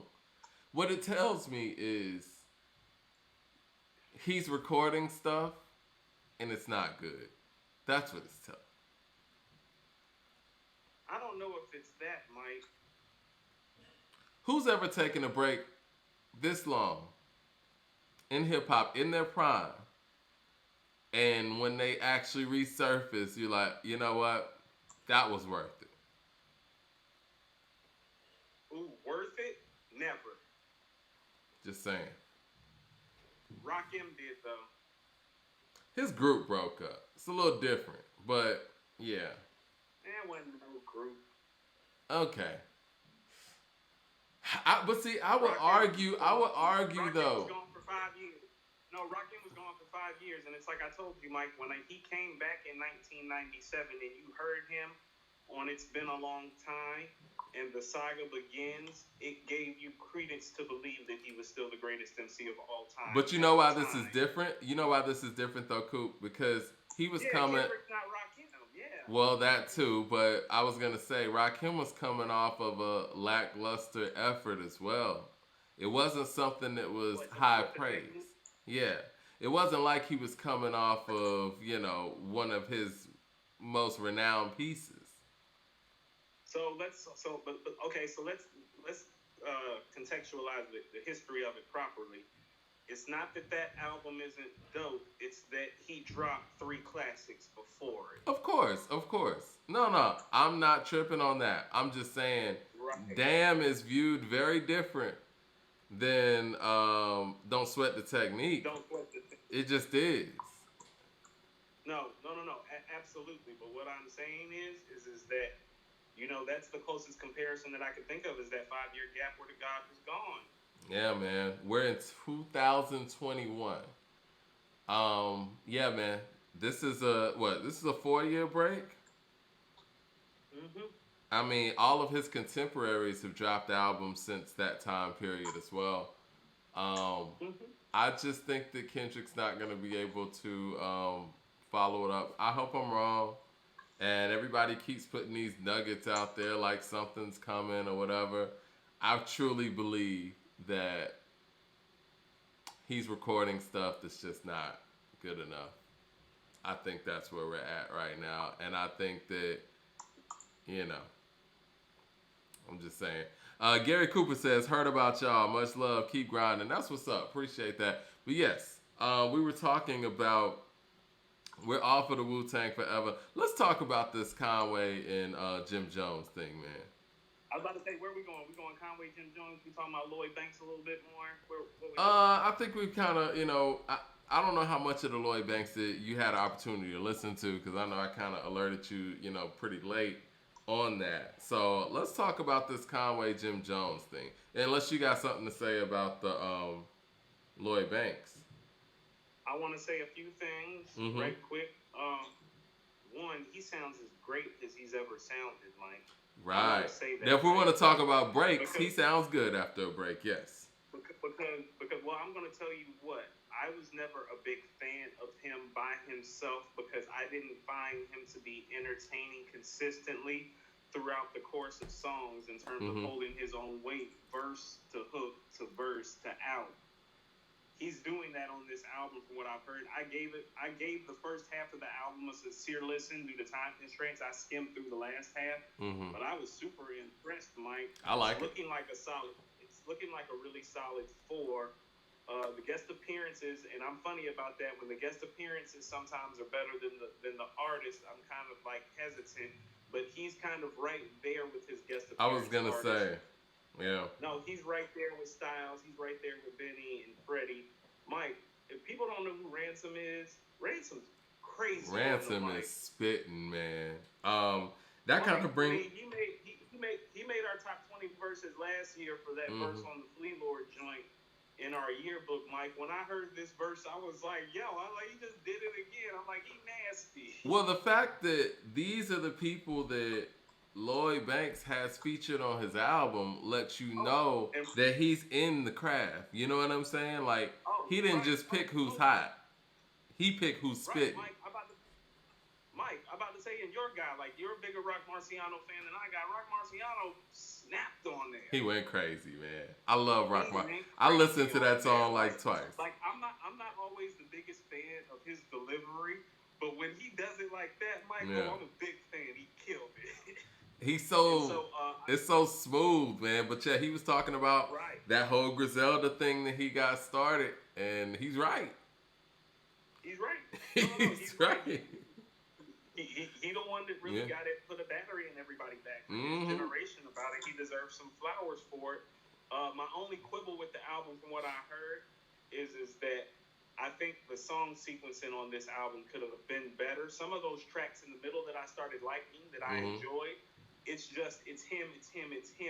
What it tells me is he's recording stuff and it's not good. That's what it's telling. I don't know if it's that, Mike. Who's ever taken a break this long in hip hop, in their prime, and when they actually resurface, you're like, you know what, that was worth it. Ooh, worth it? Never. Just saying. Rakim did though. His group broke up. It's a little different, but yeah. There wasn't no group. Okay. But see, I would Rakim argue was though. gone for 5 years. No, Rakim was gone for 5 years, and it's like I told you, Mike, when he came back in 1997, and you heard him on "It's Been a Long Time," and the saga begins, it gave you credence to believe that he was still the greatest MC of all time. But you know why this is different? You know why this is different though, Coop? Because he was coming. Kendrick's not Rakim, yeah. Well, that too, but I was gonna say Rakim was coming off of a lackluster effort as well. It wasn't something that was high praise. Yeah, it wasn't like he was coming off of one of his most renowned pieces. So let's contextualize the history of it properly. It's not that album isn't dope. It's that he dropped 3 classics before it. Of course. No, I'm not tripping on that. I'm just saying, right. Damn is viewed very different than Don't Sweat the Technique. It just is. No. Absolutely. But what I'm saying is that, that's the closest comparison that I can think of is that 5-year gap where the God was gone. Yeah, man. We're in 2021. Yeah, man. This is a 4-year break? Mm-hmm. I mean, all of his contemporaries have dropped albums since that time period as well. I just think that Kendrick's not going to be able to follow it up. I hope I'm wrong. And everybody keeps putting these nuggets out there like something's coming or whatever. I truly believe that he's recording stuff that's just not good enough. I think that's where we're at right now. And I think that, I'm just saying. Gary Cooper says, heard about y'all. Much love. Keep grinding. That's what's up. Appreciate that. But yes, we were talking about, we're off of the Wu-Tang forever. Let's talk about this Conway and Jim Jones thing, man. I was about to say, where are we going? We going Conway, Jim Jones? We talking about Lloyd Banks a little bit more? I think we've kind of, I don't know how much of the Lloyd Banks that you had an opportunity to listen to, because I know I kind of alerted you, pretty late on that. So let's talk about this Conway, Jim Jones thing. Unless you got something to say about the Lloyd Banks. I want to say a few things right quick. One, he sounds as great as he's ever sounded, Mike. Right. Now, if we want to talk about breaks, he sounds good after a break, yes. Because well, I'm going to tell you what. I was never a big fan of him by himself because I didn't find him to be entertaining consistently throughout the course of songs in terms of holding his own weight, verse to hook to verse to out. He's doing that on this album from what I've heard. I gave the first half of the album a sincere listen due to time constraints. I skimmed through the last half, but I was super impressed, Mike. I like it. It's looking like a really solid 4. The guest appearances, and I'm funny about that. When the guest appearances sometimes are better than the artist, I'm kind of like hesitant. But he's kind of right there with his guest appearances. I was gonna say. Yeah. No, he's right there with Styles. He's right there with Benny and Freddie. Mike, if people don't know who Ransom is, Ransom's crazy. Ransom is spitting, man. That kind of brings. He made our top 20 verses last year for that verse on the Flea Lord joint in our yearbook, Mike. When I heard this verse, I was like, yo, he just did it again. I'm like, he nasty. Well, the fact that these are the people that Lloyd Banks has featured on his album lets you know that he's in the craft. You know what I'm saying? Like, he didn't just pick who's hot. He picked who's spitting. Mike, I'm about to say, and your guy, like, you're a bigger Rock Marciano fan than I got. Rock Marciano snapped on there. He went crazy, man. I love Rock Marciano. I listened to that song like twice. Like, I'm not always the biggest fan of his delivery, but when he does it like that, Mike, I'm a big fan. He killed it. It's so smooth, man. But yeah, he was talking about that whole Griselda thing that he got started, and he's right. He's right. No, He's he's right. right. He the one that really Yeah. got it, put a battery in everybody back for his Mm-hmm. generation about it. He deserves some flowers for it. My only quibble with the album, from what I heard, is that I think the song sequencing on this album could have been better. Some of those tracks in the middle that I started liking, that I enjoyed, it's him,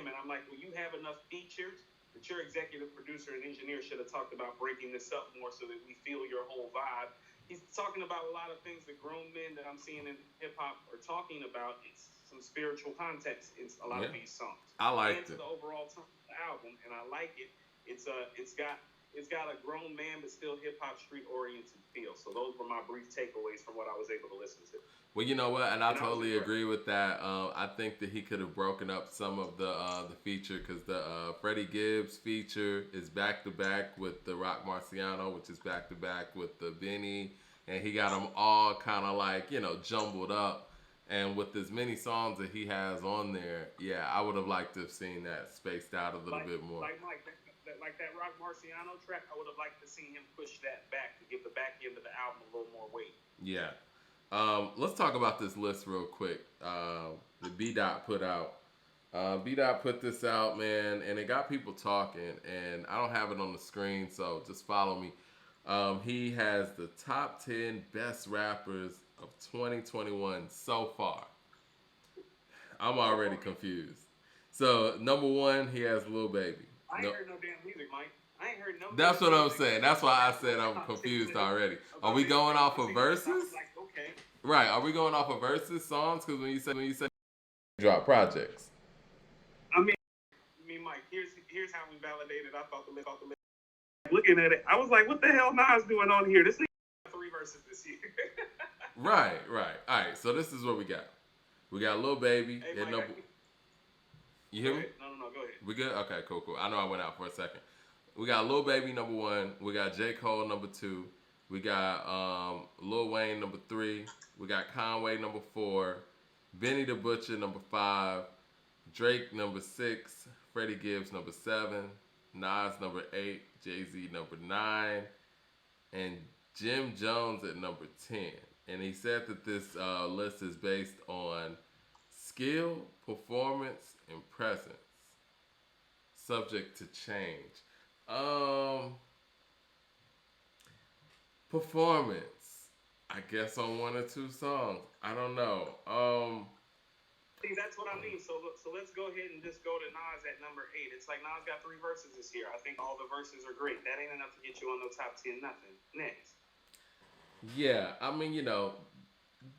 and I'm like, well, you have enough features that your executive producer and engineer should have talked about breaking this up more so that we feel your whole vibe. He's talking about a lot of things that grown men that I'm seeing in hip hop are talking about. It's some spiritual context in a lot of these songs. I liked it. The overall tone of the album, and I like it. It's got a grown man but still hip hop street oriented feel. So those were my brief takeaways from what I was able to listen to. Well, you know what, and I totally agree with that. I think that he could have broken up some of the feature, because the Freddie Gibbs feature is back to back with the Rock Marciano, which is back to back with the Benny, and he got them all kind of like, you know, jumbled up. And with as many songs that he has on there, yeah, I would have liked to have seen that spaced out a little bit more. Like that Rock Marciano track, I would have liked to see him push that back to give the back end of the album a little more weight. Yeah. Let's talk about this list real quick. The B Dot put out. B Dot put this out, man, and it got people talking. And I don't have it on the screen, so just follow me. He has the top 10 best rappers of 2021 so far. I'm already confused. So number 1, he has Lil Baby. I ain't heard no damn music, Mike. I ain't heard no. That's what I'm saying. That's why I said I'm confused already. Are we going off of verses? Okay. Right. Are we going off of verses songs? Because when you say drop projects. I mean, Mike. Here's how we validated. I thought the list. Looking at it, I was like, what the hell Nas doing on here? This nigga got 3 verses this year. Right. All right. So this is what we got. We got Lil Baby. Hey, Mike, you hear me? No. Go ahead. We good? Okay, cool. I know I went out for a second. We got Lil Baby number 1. We got J. Cole number 2. We got Lil Wayne number 3. We got Conway number 4. Benny the Butcher number 5. Drake number 6. Freddie Gibbs number 7. Nas number 8. Jay-Z number 9. And Jim Jones at number 10. And he said that this list is based on skill, performance, and presence. Subject to change. Performance. I guess on 1 or 2 songs. I don't know. See, that's what I mean. So let's go ahead and just go to Nas at number 8. It's like Nas got 3 verses this year. I think all the verses are great. That ain't enough to get you on the top 10. Nothing. Next. Yeah, I mean, you know,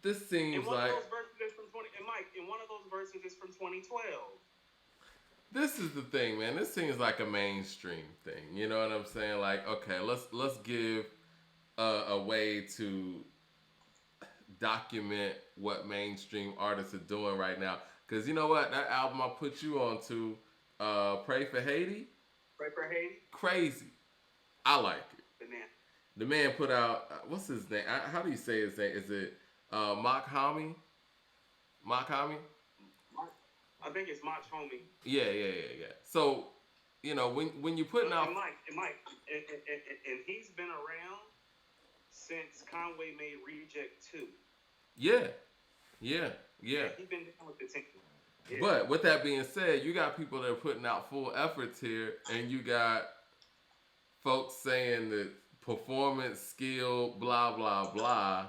this seems like. Of those verses is from 20. And Mike, and one of those verses is from 2012. This is the thing, man. This seems like a mainstream thing. You know what I'm saying? Like, okay, let's give a way to document what mainstream artists are doing right now. Because you know what? That album I put you on to, Pray for Haiti. Pray for Haiti? Crazy. I like it. Banana. The man put out, what's his name? How do you say his name? Is it Mach Homie? Mach Homie? I think it's Mach Homie. Yeah. So, you know, when you're putting out... And Mike, and he's been around since Conway made Reject 2. Yeah. He's been down with the team. Yeah. But with that being said, you got people that are putting out full efforts here, and you got folks saying that performance, skill, blah, blah, blah,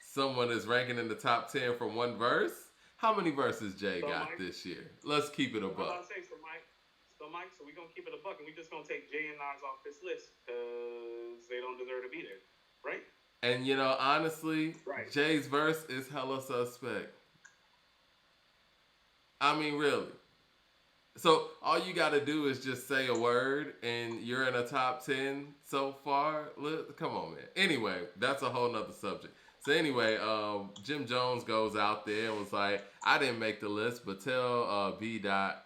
someone is ranking in the top 10 from 1 verse. How many verses Jay got Mike, this year? Let's keep it a buck. So we're going to keep it a buck, and we're just going to take Jay and Nas off this list because they don't deserve to be there, right? And, you know, honestly, right. Jay's verse is hella suspect. I mean, really. So all you got to do is just say a word, and you're in a top 10 so far. Come on, man. Anyway, that's a whole nother subject. So anyway, Jim Jones goes out there and was like, I didn't make the list, but tell B. Dot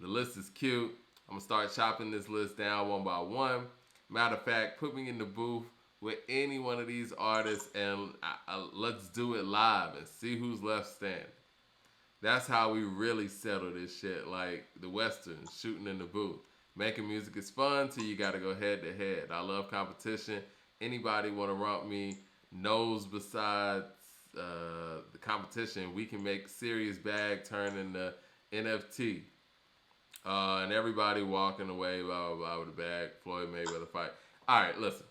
the list is cute. I'm going to start chopping this list down 1 by 1. Matter of fact, put me in the booth with any one of these artists and let's do it live and see who's left standing. That's how we really settle this shit, like the Westerns, shooting in the booth. Making music is fun till you got to go head to head. I love competition. Anybody want to rump me, knows besides the competition, we can make serious bag turn into NFT. And everybody walking away, blah, blah, blah, with the bag. Floyd Mayweather fight. All right, listen.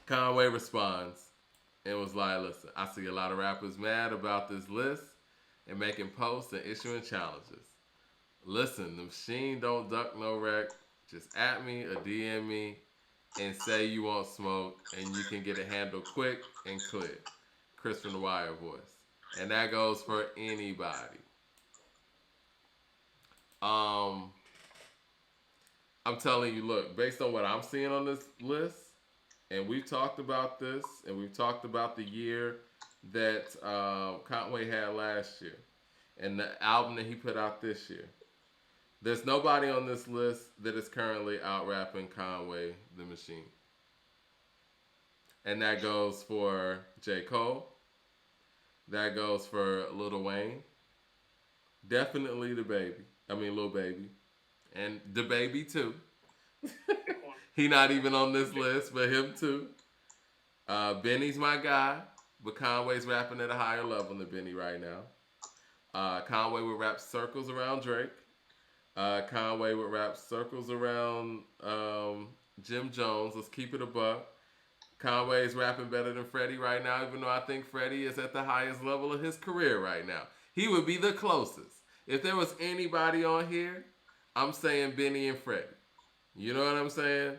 Conway responds and was like, listen, I see a lot of rappers mad about this list and making posts and issuing challenges. Listen, the machine don't duck no wreck. Just at me or DM me and say you want smoke and you can get it handled quick and clear. Chris from the Wire voice. And that goes for anybody. I'm telling you, look, based on what I'm seeing on this list, and we've talked about this, and we've talked about the year that Conway had last year, and the album that he put out this year. There's nobody on this list that is currently out rapping Conway the Machine. And that goes for J. Cole. That goes for Lil Wayne. Definitely Lil Baby. And the Baby too. He not even on this list, but him too. Benny's my guy, but Conway's rapping at a higher level than Benny right now. Conway would rap circles around Drake. Conway would rap circles around Jim Jones. Let's keep it a buck. Conway's rapping better than Freddie right now, even though I think Freddie is at the highest level of his career right now. He would be the closest. If there was anybody on here, I'm saying Benny and Freddie. You know what I'm saying?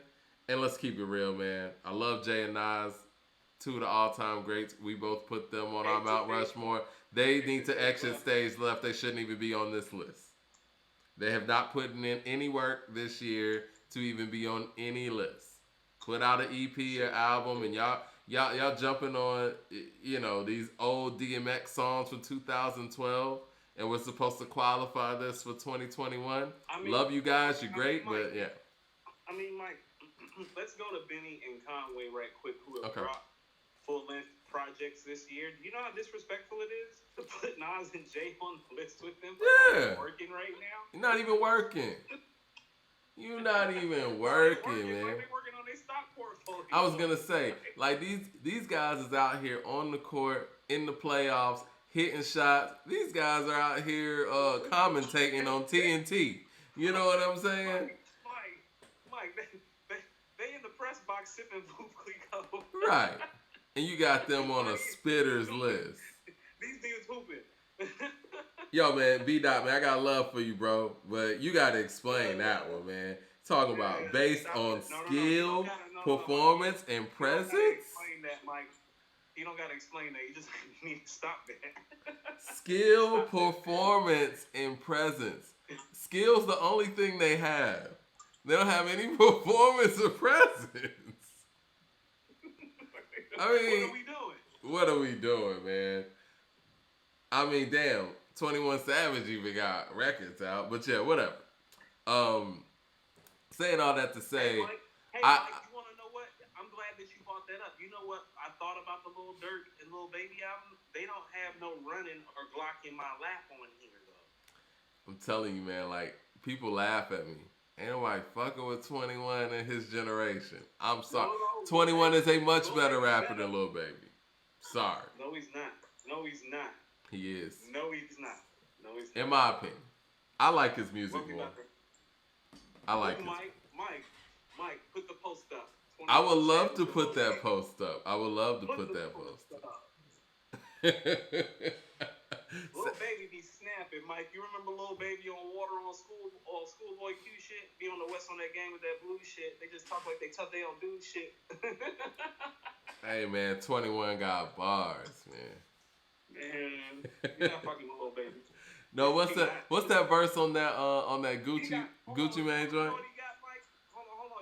And let's keep it real, man. I love Jay and Nas, two of the all-time greats. We both put them on our Mount Rushmore. They need to exit stage left. They shouldn't even be on this list. They have not put in any work this year to even be on any list. Put out an EP or album, and y'all jumping on, these old DMX songs from 2012, and we're supposed to qualify this for 2021. Love you guys, you're great, Mike, but yeah. Mike, let's go to Benny and Conway right quick, who have dropped full-length projects this year. Do you know how disrespectful it is to put Nas and Jay on the list with them? Yeah. Working right now? You're not even working. You're not even working, man. They're working on their stock portfolio. I was gonna say, like these guys is out here on the court in the playoffs, hitting shots. These guys are out here commentating on TNT. You know what I'm saying? Mike, they in the press box sipping Blue Clico. Right, and you got them on a spitters list. These dudes hooping. Yo, man, B-Dot, man, I got love for you, bro. But you got to explain that one, man. Talking about based on skill, performance, and presence. You don't got to explain that, Mike. You don't got to explain that. You just need to stop that. Skill, performance, and presence. Skill's the only thing they have. They don't have any performance or presence. I mean, what are we doing, man? I mean, damn. 21 Savage even got records out, but yeah, whatever. Saying all that to say, Mike, you want to know what? I'm glad that you brought that up. You know what? I thought about the Lil Durk and Lil Baby album. They don't have no running or Glock in my lap on here, though. I'm telling you, man, like, people laugh at me. Ain't nobody fucking with 21 in his generation. I'm sorry. 21 is a much better rapper than Lil Baby. Sorry. No, he's not. No, he's not. He is. No, he's not. No, he's not. In my opinion. I like his music more. I like it. Mike, put the post up. I would love to put that post up. I would love to put that post up. Lil Baby be snapping, Mike. You remember Lil Baby on Water on Schoolboy Q shit? Be on the West on that gang with that blue shit. They just talk like they tough, they don't do shit. Hey, man, 21 got bars, man. Man, you're not fucking with Lil Baby. No, what's that verse on that Gucci Mane joint? Hold on.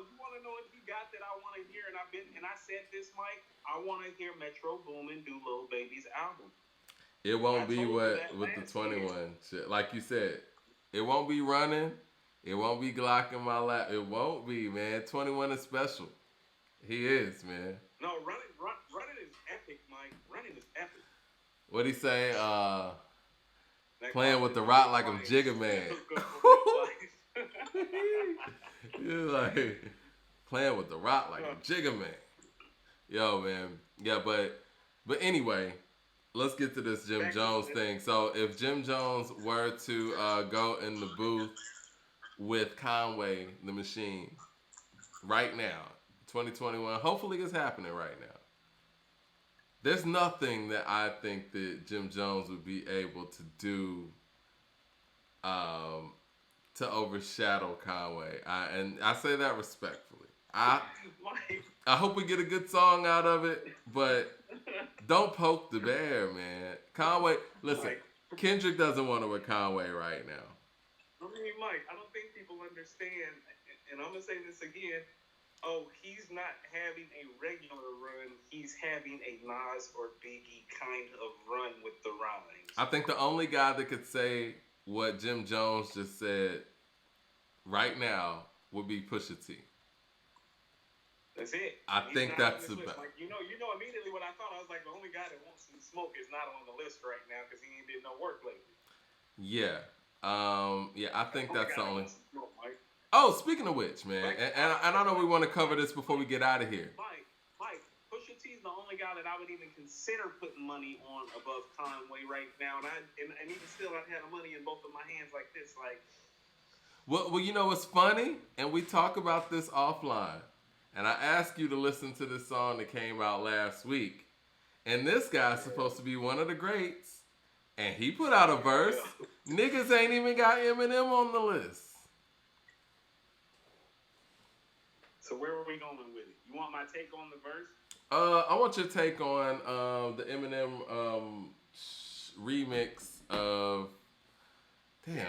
You want to know what he got that I want to hear? And I said this, Mike. I want to hear Metro Boomin do Lil Baby's album. It won't be with the 21 shit. Like you said, it won't be running. It won't be Glock in my lap. It won't be, man. 21 is special. He is, man. No, running is epic, Mike. Running is epic. What'd he say? Playing with the rock like I'm Jigga Man. You're like, playing with the rock like I'm Jigga Man. Yo, man. Yeah, but But anyway, let's get to this Jim Back to Jones it. thing. So if Jim Jones were to go in the booth with Conway the Machine right now, 2021, hopefully it's happening right now. There's nothing that I think that Jim Jones would be able to do um, to overshadow Conway. And I say that respectfully. Mike. I hope we get a good song out of it, but don't poke the bear, man. Conway, listen, Mike. Kendrick doesn't want to with Conway right now. I mean, Mike, I don't think people understand, and I'm gonna say this again. Oh, he's not having a regular run. He's having a Nas or Biggie kind of run with the rhymes. I think the only guy that could say what Jim Jones just said right now would be Pusha T. That's it. I He's think not on that's this the list. best. Like you know immediately what I thought. I was like, the only guy that wants some smoke is not on the list right now because he ain't did no work lately. Yeah. Yeah, I think that's the only. Smoke, Mike. Oh, speaking of which, man, Mike, and I know we want to cover this before we get out of here. Mike, Pusha T is the only guy that I would even consider putting money on above Conway right now, and even still, I'd have money in both of my hands like this, like. Well, you know what's funny, and we talk about this offline. And I asked you to listen to this song that came out last week, and this guy's supposed to be one of the greats, and he put out a verse. Niggas ain't even got Eminem on the list. So where are we going with it? You want my take on the verse? I want your take on the Eminem remix of. Damn.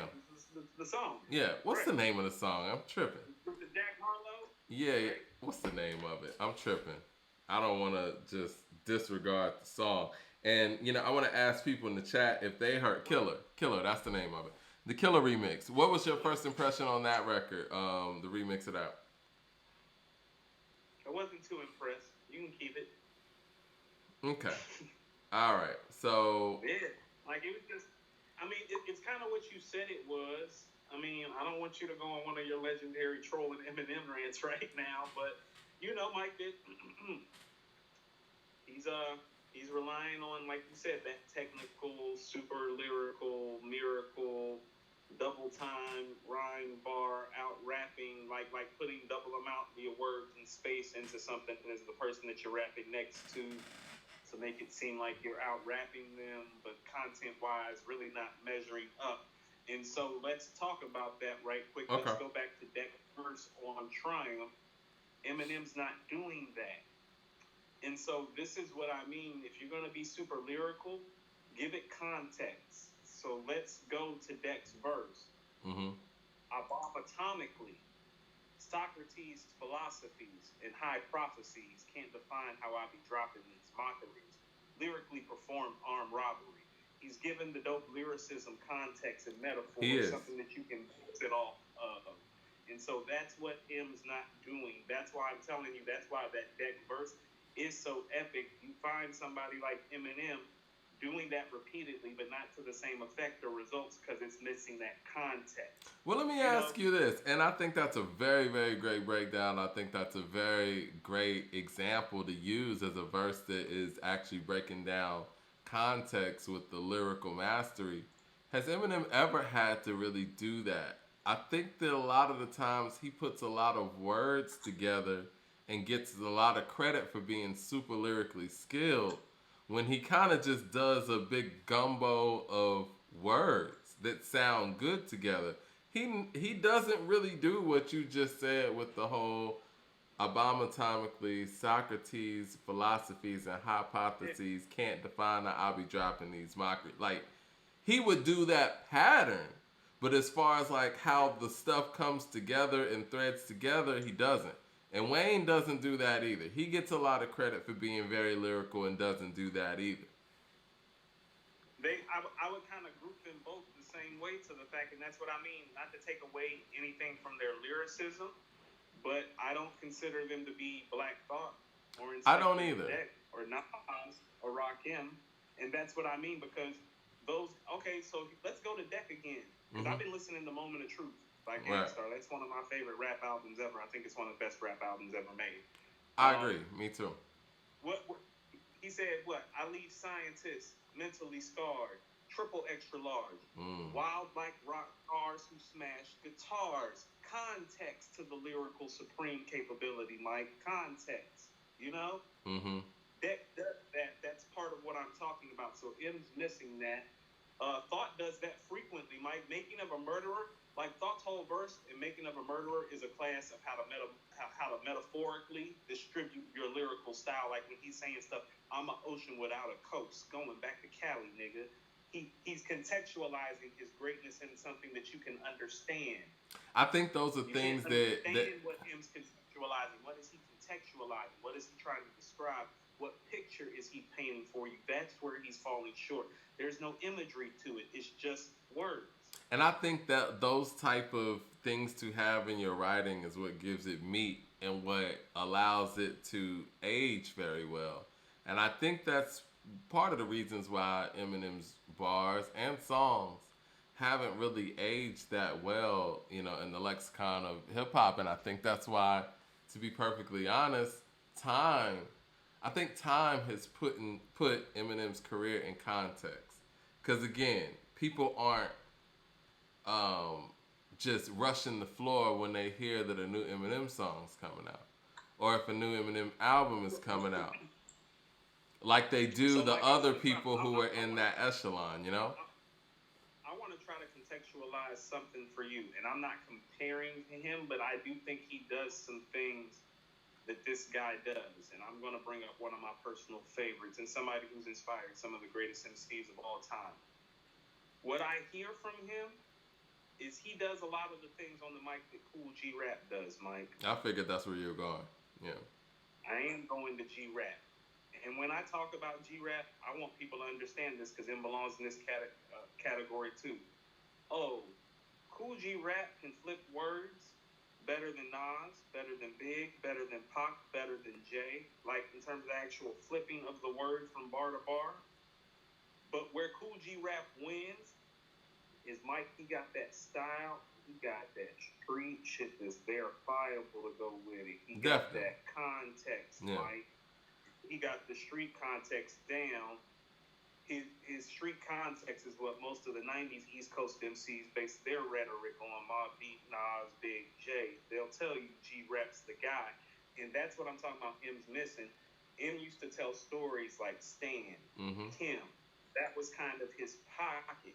The song. Yeah, what's the name of the song? I'm tripping. With the Jack Harlow? Yeah, what's the name of it? I'm tripping. I don't want to just disregard the song. And, I want to ask people in the chat if they heard Killer. Killer, that's the name of it. The Killer remix. What was your first impression on that record, the remix of that? I wasn't too impressed. You can keep it. Okay. All right. So. Yeah. Like, it was just, it's kind of what you said it was. I don't want you to go on one of your legendary trolling Eminem rants right now, but, Mike did. He's relying on, like you said, that technical, super lyrical, miracle, double time, rhyme, bar, out rapping, like putting double amount of your words and space into something as the person that you're rapping next to make it seem like you're out rapping them, but content-wise, really not measuring up. And so let's talk about that right quick. Okay. Let's go back to Deck's verse on Triumph. Eminem's not doing that. And so this is what I mean. If you're going to be super lyrical, give it context. So let's go to Deck's verse. Mm-hmm. I bomb atomically. Socrates' philosophies and high prophecies can't define how I be dropping these mockeries. Lyrically performed armed robbery. He's given the dope lyricism, context, and metaphor, something that you can bounce it off of. And so that's what M's not doing. That's why I'm telling you, that's why that Deck verse is so epic. You find somebody like Eminem doing that repeatedly, but not to the same effect or results because it's missing that context. Well, let me ask you this, and I think that's a very, very great breakdown. I think that's a very great example to use as a verse that is actually breaking down context with the lyrical mastery. Has Eminem ever had to really do that? I think that a lot of the times he puts a lot of words together and gets a lot of credit for being super lyrically skilled, when he kind of just does a big gumbo of words that sound good together. He doesn't really do what you just said with the whole abomatomically Socrates' philosophies and hypotheses can't define how I'll be dropping these mockery. Like, he would do that pattern, but as far as like how the stuff comes together and threads together, he doesn't. And Wayne doesn't do that either. He gets a lot of credit for being very lyrical and doesn't do that either. I would kind of group them both the same way to the fact, and that's what I mean, not to take away anything from their lyricism, but I don't consider them to be Black Thought or I don't either. Or Nas or Rakim, and that's what I mean because those. Okay, so let's go to Deck again because I've been listening to Moment of Truth by Gangstar. That's one of my favorite rap albums ever. I think it's one of the best rap albums ever made. I agree. Me too. What he said what? I leave scientists mentally scarred. Triple extra large. Mm. Wild like rock stars who smash guitars. Context to the lyrical supreme capability, Mike. Context. You know? Mm-hmm. That's part of what I'm talking about. So M's missing that. Thought does that frequently, Mike. Making of a murderer, like Thought's whole verse in Making of a Murderer is a class of how to metaphorically distribute your lyrical style. Like when he's saying stuff, I'm an ocean without a coast, going back to Cali, nigga. He's contextualizing his greatness in something that you can understand. I think those are You things can't that understand what M's contextualizing. What is he contextualizing? What is he trying to describe? What picture is he painting for you? That's where he's falling short. There's no imagery to it. It's just words. and I think that those type of things to have in your writing is what gives it meat and what allows it to age very well. And I think that's part of the reasons why Eminem's bars and songs haven't really aged that well, in the lexicon of hip hop. And I think that's why, to be perfectly honest, time I think time has put Eminem's career in context. Because again, people aren't just rushing the floor when they hear that a new Eminem song's coming out, or if a new Eminem album is coming out, like they do So, the like other people who are in that echelon. I want to try to contextualize something for you, and I'm not comparing to him, but I do think he does some things that this guy does, and I'm going to bring up one of my personal favorites and somebody who's inspired some of the greatest MCs of all time. What I hear from him is he does a lot of the things on the mic that Cool G Rap does, Mike. I figured that's where you're going. Yeah. I am going to G Rap. And when I talk about G Rap, I want people to understand this because it belongs in this category too. Oh, Cool G Rap can flip words better than Nas, better than Big, better than Pac, better than Jay, like in terms of the actual flipping of the word from bar to bar. But where Cool G Rap wins is Mike, he got that style, he got that street shit that's verifiable to go with it. He got Definitely. that context, Yeah. Mike. He got the street context down. His street context is what most of the 90s East Coast MCs base their rhetoric on. Mobb Deep, Nas, Big J. They'll tell you G-Rap's the guy. And that's what I'm talking about M's missing. M used to tell stories like Stan, Kim. That was kind of his pocket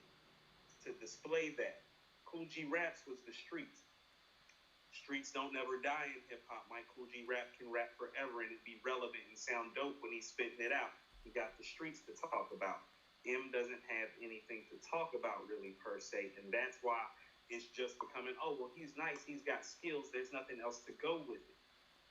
to display that. Cool G Raps was the streets. Streets don't never die in hip hop. Mike Cool G Rap can rap forever and it be relevant and sound dope when he's spitting it out. He got the streets to talk about. M doesn't have anything to talk about really per se, and that's why it's just becoming, oh well, he's nice, he's got skills. There's nothing else to go with it.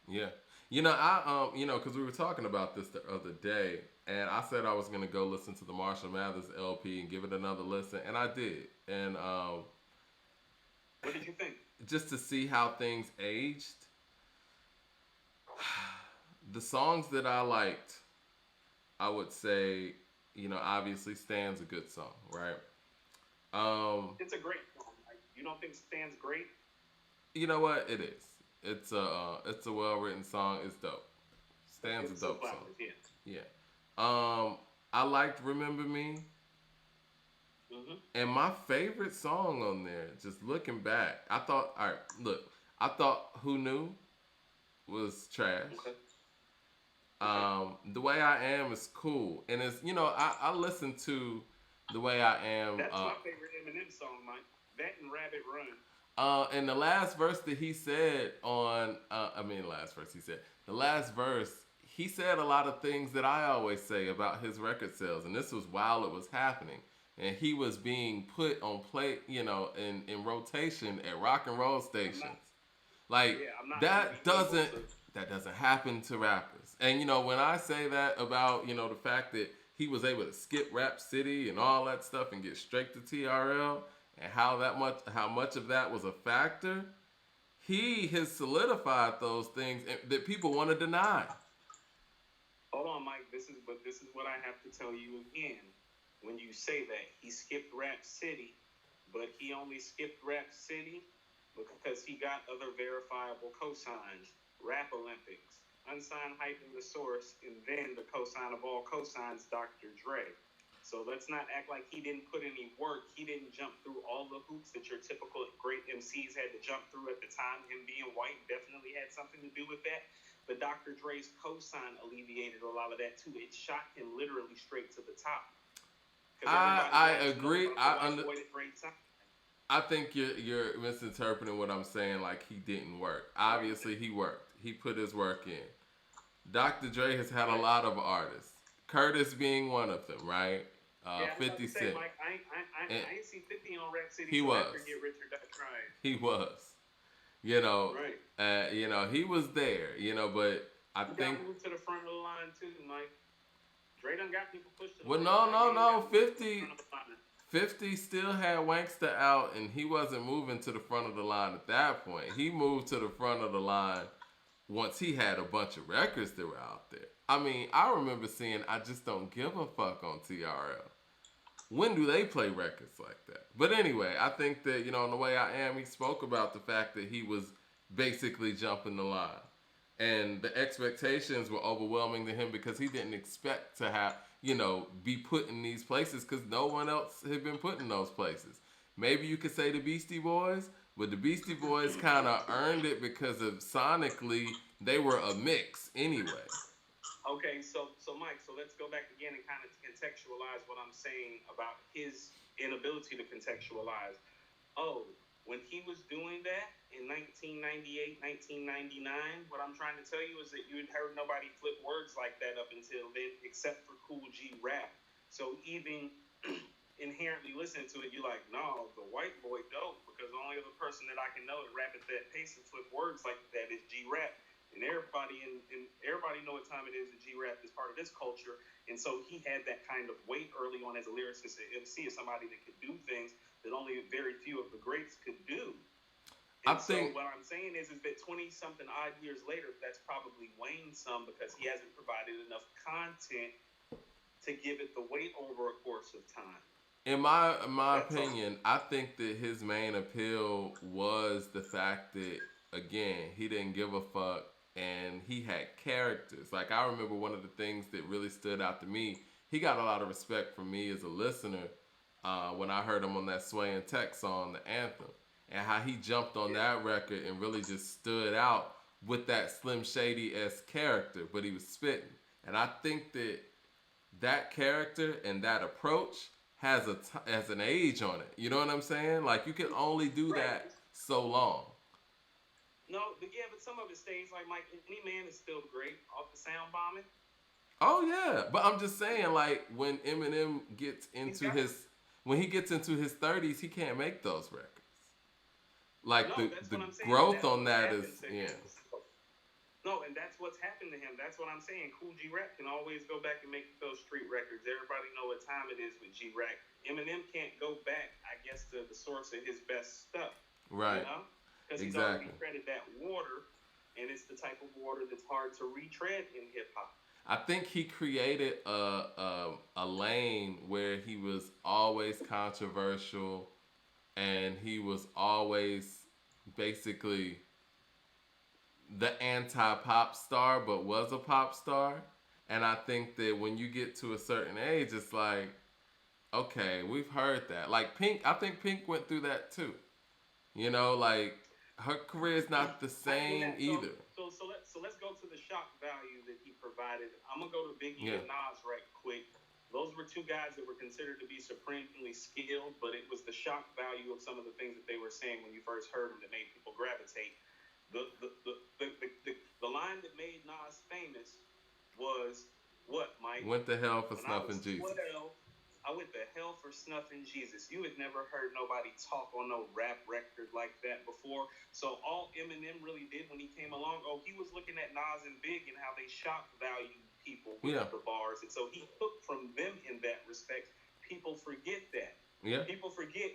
Yeah. Because we were talking about this the other day, and I said I was gonna go listen to the Marshall Mathers LP and give it another listen, and I did. And what did you think? Just to see how things aged, the songs that I liked, I would say, obviously Stan's a good song, right? It's a great song. You don't think Stan's great? You know what? It is. It's a well written song. It's dope. Stan's a dope song. Yeah. I liked Remember Me. And my favorite song on there, just looking back, I thought Who Knew was trash. Okay. The Way I Am is cool, and it's I listen to The Way I Am. That's my favorite Eminem song, Mike. That and Rabbit Run. And the last verse that he said the last verse, he said a lot of things that I always say about his record sales, and this was while it was happening, and he was being put on play, in rotation at rock and roll stations. That doesn't happen to rappers. And when I say that about the fact that he was able to skip Rap City and all that stuff and get straight to TRL, and how much of that was a factor, he has solidified those things that people want to deny. Hold on, Mike. This is what I have to tell you again. When you say that he skipped Rap City, but he only skipped Rap City because he got other verifiable cosigns. Rap Olympics, unsigned hype in the source, and then the cosign of all cosigns, Dr. Dre. So let's not act like he didn't put any work. He didn't jump through all the hoops that your typical great MCs had to jump through at the time. Him being white definitely had something to do with that. But Dr. Dre's cosign alleviated a lot of that too. It shot him literally straight to the top. I agree. I think you're misinterpreting what I'm saying. Like he didn't work. Obviously, he worked. He put his work in. Dr. Dre has had a lot of artists. Curtis being one of them, right? 50 Cent. Mike, I ain't see 50 on Rap City. He so was. Get Rich or Die Trying. He was. You know. Right. He was there. But I think. Got moved to the front of the line too, Mike. Dre done got people pushed to the well, no. 50 still had Wanksta out, and he wasn't moving to the front of the line at that point. He moved to the front of the line once he had a bunch of records that were out there. I mean, I remember seeing I Just Don't Give a Fuck on TRL. When do they play records like that? But anyway, I think that, in The Way I Am, he spoke about the fact that he was basically jumping the line. And the expectations were overwhelming to him because he didn't expect to have, be put in these places because no one else had been put in those places. Maybe you could say the Beastie Boys, but the Beastie Boys kind of earned it because of sonically, they were a mix anyway. Okay, so Mike, so let's go back again and kind of contextualize what I'm saying about his inability to contextualize. Oh, when he was doing that in 1998, 1999, what I'm trying to tell you is that you had heard nobody flip words like that up until then, except for Cool G Rap. So even inherently listening to it, you're like, no, the white boy dope, because the only other person that I can know to rap at that pace and flip words like that is G Rap. And everybody everybody know what time it is that G-Rap is part of this culture. And so he had that kind of weight early on as a lyricist and MC, as somebody that could do things that only very few of the greats could do. And so what I'm saying is that 20-something odd years later, that's probably waned some because he hasn't provided enough content to give it the weight over a course of time. In my opinion, I think that his main appeal was the fact that, again, he didn't give a fuck. And he had characters. Like, I remember one of the things that really stood out to me, he got a lot of respect from me as a listener when I heard him on that Sway and Tech song, The Anthem, and how he jumped on that record and really just stood out with that Slim Shady-esque character, but he was spitting. And I think that character and that approach has an age on it. You know what I'm saying? Like, you can only do that so long. No, but some of it stays. Like Mike, Any Man is still great off the sound bombing. Oh yeah, but I'm just saying, like when Eminem gets into when he gets into his 30s, he can't make those records. Like the growth on that is No, and that's what's happened to him. That's what I'm saying. Cool G Rap can always go back and make those street records. Everybody know what time it is with G Rap. Eminem can't go back, I guess, to the source of his best stuff. Right. Because he's already treaded that water, and it's the type of water that's hard to retread in hip hop. I think he created a lane where he was always controversial, and he was always basically the anti-pop star, but was a pop star. And I think that when you get to a certain age, it's like, okay, we've heard that. Like Pink, I think Pink went through that too. Like, her career is not the same either. So let's go to the shock value that he provided. I'm gonna go to Biggie and Nas right quick. Those were two guys that were considered to be supremely skilled, but it was the shock value of some of the things that they were saying when you first heard them that made people gravitate. The line that made Nas famous was what, Mike? Went to hell for snuffing Jesus. I went to hell for snuffing Jesus. You had never heard nobody talk on no rap record like that before. So all Eminem really did when he came along, he was looking at Nas and Big and how they shock value people with the bars. And so he took from them in that respect. People forget that. Yeah. People forget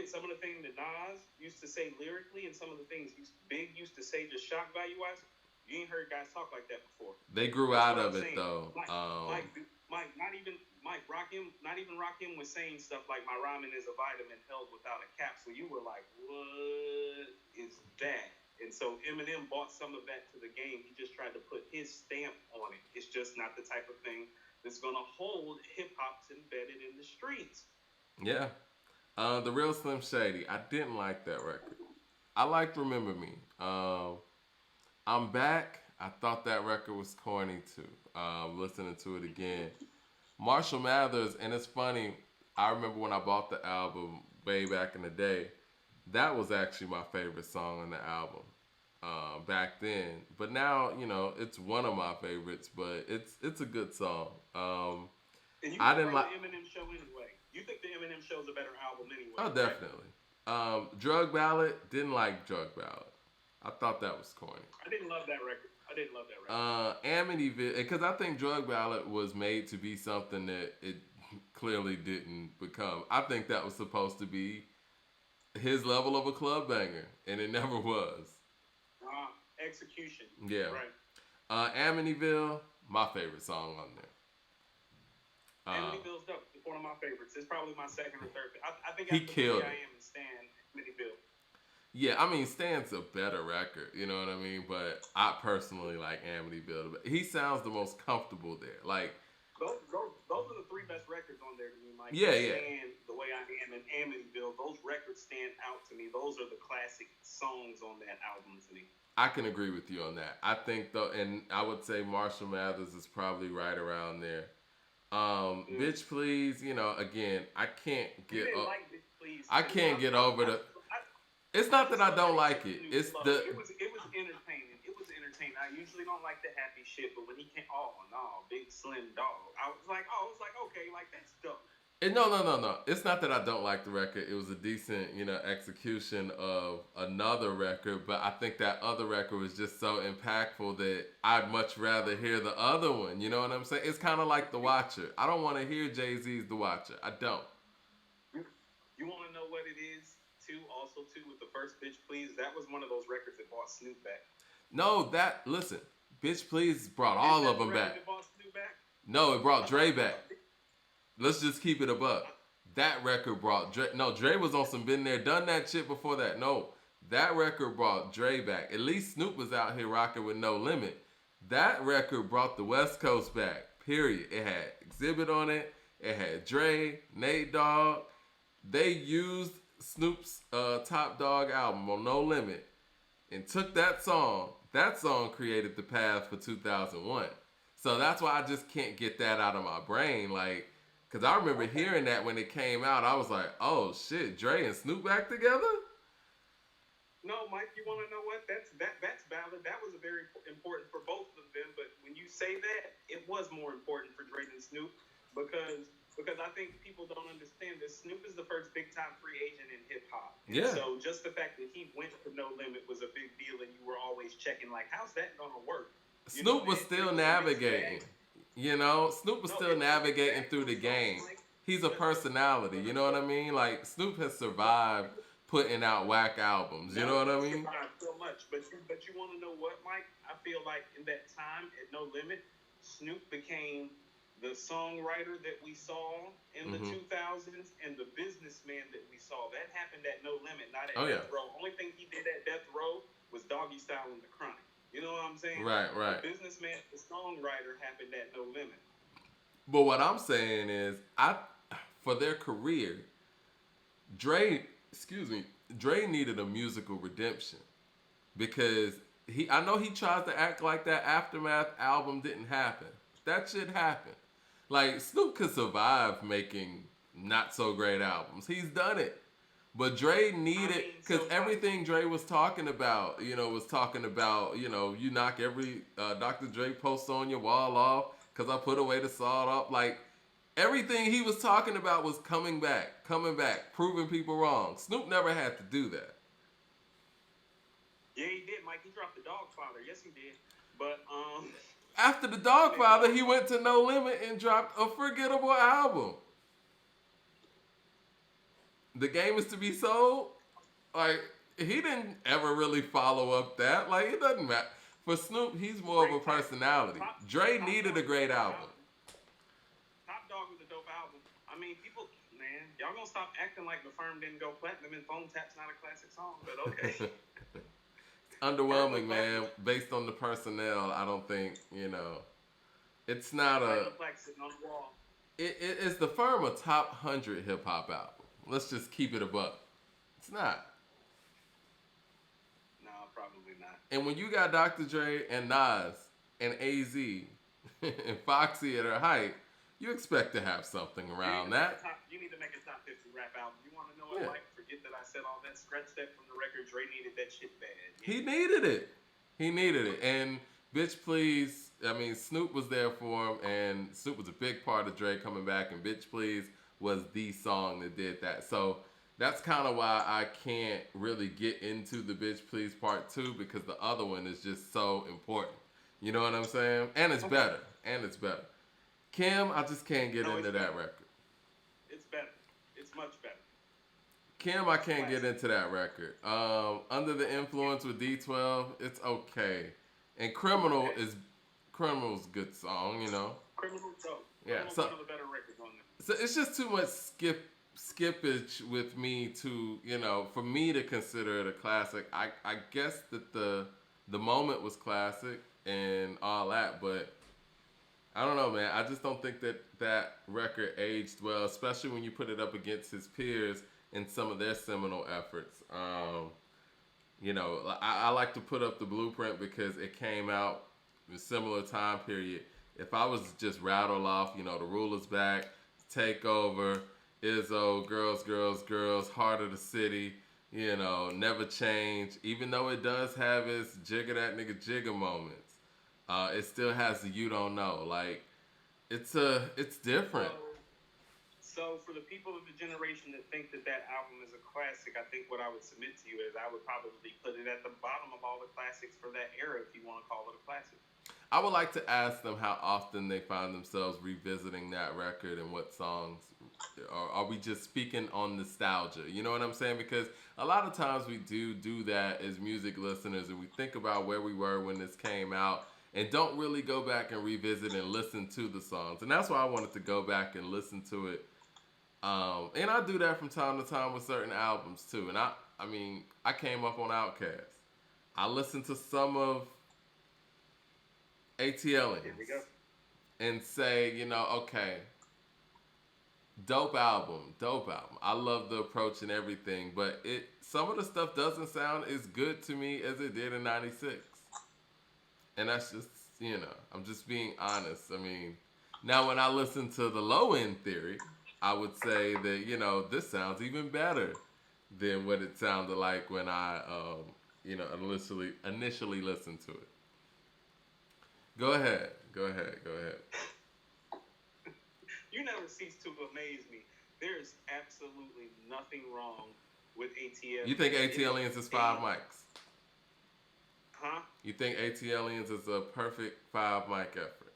some of the things that Nas used to say lyrically and some of the things Big used to say just shock value-wise. You ain't heard guys talk like that before. They grew out of it, though. Not even Rakim was saying stuff like my ramen is a vitamin held without a capsule. You were like, what is that? And so Eminem brought some of that to the game. He just tried to put his stamp on it. It's just not the type of thing that's going to hold hip hop's embedded in the streets. Yeah. The Real Slim Shady. I didn't like that record. I liked Remember Me. I'm Back. I thought that record was corny too. Listening to it again. Marshall Mathers, and it's funny. I remember when I bought the album way back in the day. That was actually my favorite song on the album back then. But now, it's one of my favorites. But it's a good song. And you I prefer didn't like. the Eminem show anyway. You think the Eminem show is a better album anyway? Oh, definitely. Drug Ballad. Didn't like Drug Ballad. I thought that was corny. I didn't love that record. I didn't love that record. Amityville, because I think Drug Ballad was made to be something that it clearly didn't become. I think that was supposed to be his level of a club banger, and it never was. Execution. Yeah. Right. Amityville, my favorite song on there. Amityville's dope. It's one of my favorites. It's probably my second or third. I think He after killed I it. Am and Stan, Amityville. Yeah, I mean, Stan's a better record, you know what I mean? But I personally like Amityville. But he sounds the most comfortable there. Like, those are the three best records on there to me, Mike. Yeah. Stan, The Way I Am, and Amityville. Those records stand out to me. Those are the classic songs on that album to me. I can agree with you on that. I think though, and I would say Marshall Mathers is probably right around there. Bitch Please, again, I can't get like Bitch Please. I can't get over the. It's not that I don't like it. It's the. It was entertaining. It was entertaining. I usually don't like the happy shit, but when he came, oh no, Big Slim Dog. I was like, okay, like that's dope. No. It's not that I don't like the record. It was a decent, execution of another record, but I think that other record was just so impactful that I'd much rather hear the other one. You know what I'm saying? It's kind of like The Watcher. I don't want to hear Jay-Z's The Watcher. I don't. You want to know what it is? Also with the first Bitch Please, that was one of those records that brought Snoop back. No, listen, Bitch Please brought all of them back. That brought Snoop back? No, it brought Dre back. Let's just keep it a buck. That record brought Dre. No, Dre was on some been there, done that shit before that. No, that record brought Dre back. At least Snoop was out here rocking with No Limit. That record brought the West Coast back. Period. It had Exhibit on it. It had Dre, Nate Dogg. They used Snoop's Top Dog album on No Limit and took that song. That song created the path for 2001. So that's why I just can't get that out of my brain. Like, because I remember hearing that when it came out. I was like, oh shit, Dre and Snoop back together? No, Mike, you want to know what? That's valid. That was very important for both of them. But when you say that, it was more important for Dre than Snoop because I think people don't understand that Snoop is the first big-time free agent in hip-hop. Yeah. So just the fact that he went to No Limit was a big deal, and you were always checking, like, how's that going to work? Snoop was still navigating. Snoop was still navigating through the game. He's a personality, you know what I mean? Like, Snoop has survived putting out whack albums, you know what I mean? So much. But you want to know what, Mike? I feel like in that time at No Limit, Snoop became the songwriter that we saw in the 2000s and the businessman that we saw. That happened at No Limit, not at Death Row. Only thing he did at Death Row was Doggy Style and The Chronic. You know what I'm saying? Right. The businessman, the songwriter happened at No Limit. But what I'm saying is, for their career, Dre needed a musical redemption because I know he tries to act like that Aftermath album didn't happen. That shit happened. Like, Snoop could survive making not so great albums. He's done it. But Dre needed, because everything Dre was talking about, you knock every Dr. Dre post on your wall off because I put away the sawed off. Like, everything he was talking about was coming back, proving people wrong. Snoop never had to do that. Yeah, he did, Mike. He dropped the Dogfather. Yes, he did. But, after the Dogfather, he went to No Limit and dropped a forgettable album. The Game Is to Be Sold. Like, he didn't ever really follow up that. Like, it doesn't matter. For Snoop, he's more of a personality. Dre needed a great album. Top Dog was a dope album. I mean, y'all gonna stop acting like The Firm didn't go platinum and Phone Tap's not a classic song, but okay. underwhelming, man. Permaplax, Based on the personnel, I don't think it's not a. Permaplax sitting on the wall. Is the firm a top 100 hip hop album? Let's just keep it above. It's not. No, probably not. And when you got Dr. Dre and Nas and AZ and Foxy at her height, you expect to have something around that. You need to make a top 50 rap album. You want to know Yeah. what, Mike? Forget that I said all that. Scratch that from the record. Dre needed that shit bad. He needed it. He needed it. And Bitch Please, I mean, Snoop was there for him, and Snoop was a big part of Dre coming back, and Bitch Please was the song that did that. So that's kind of why I can't really get into the Bitch Please part 2, because the other one is just so important. You know what I'm saying? And it's better. And it's better. Kim, I just can't get into that record. It's better. It's much better. Kim, I can't get into that record. Under the Influence with D12, it's okay. And Criminal's a good song, you know. Criminal dope. Yeah, Criminal's so one of the better records on there. so it's just too much skippage with me to, you know, for me to consider it a classic. I guess that the moment was classic and all that, but I don't know, man. I just don't think that record aged well, especially when you put it up against his peers in some of their seminal efforts. You know, I like to put up the Blueprint because it came out in a similar time period. If I was to just rattle off, you know, The Ruler's Back, Takeover, Izzo, Girls, Girls, Girls, Heart of the City, you know, Never Change, even though it does have its Jigga That Nigga Jigga moments, it still has the You Don't Know. Like, it's different. So for the people of the generation that think that album is a classic, I think what I would submit to you is I would probably put it at the bottom of all the classics for that era, if you want to call it a classic. I would like to ask them how often they find themselves revisiting that record and what songs. Or are we just speaking on nostalgia? You know what I'm saying? Because a lot of times we do that as music listeners, and we think about where we were when this came out and don't really go back and revisit and listen to the songs. And that's why I wanted to go back and listen to it. And I do that from time to time with certain albums too. And I mean, I came up on Outkast. I listened to some of ATLians. Here we go. And say, you know, okay, dope album. I love the approach and everything, but some of the stuff doesn't sound as good to me as it did in '96. And that's just, you know, I'm just being honest. I mean, now when I listen to the Low End Theory, I would say that, you know, this sounds even better than what it sounded like when I, you know, initially listened to it. Go ahead. You never cease to amaze me. There's absolutely nothing wrong with ATL. You think ATLians is 5 mics? Huh? You think ATLians is a perfect 5 mic effort?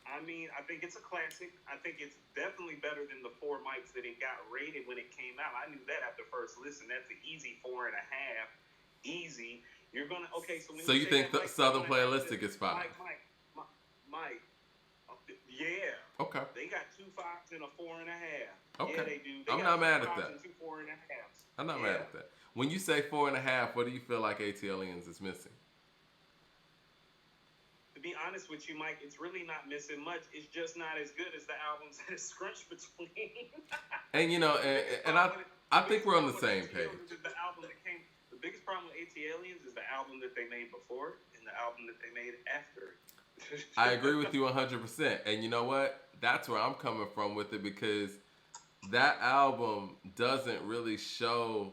I mean, I think it's a classic. I think it's definitely better than the 4 mics that it got rated when it came out. I knew that after first listen. That's an easy 4.5. Easy. You're gonna so. When So you think the Mike, Southern Playalistic is 5? Mike. Yeah. Okay. They got 2 5s and a 4.5. Okay. Yeah, they do. I'm not mad at that. And 2 4.5s. I'm not mad at that. When you say 4.5, what do you feel like ATLians is missing? To be honest with you, Mike, it's really not missing much. It's just not as good as the albums that it's scrunched between. And you know, and I think we're on the same page. The biggest problem with ATLians is the album that they made before and the album that they made after. I agree with you 100%. And you know what? That's where I'm coming from with it, because that album doesn't really show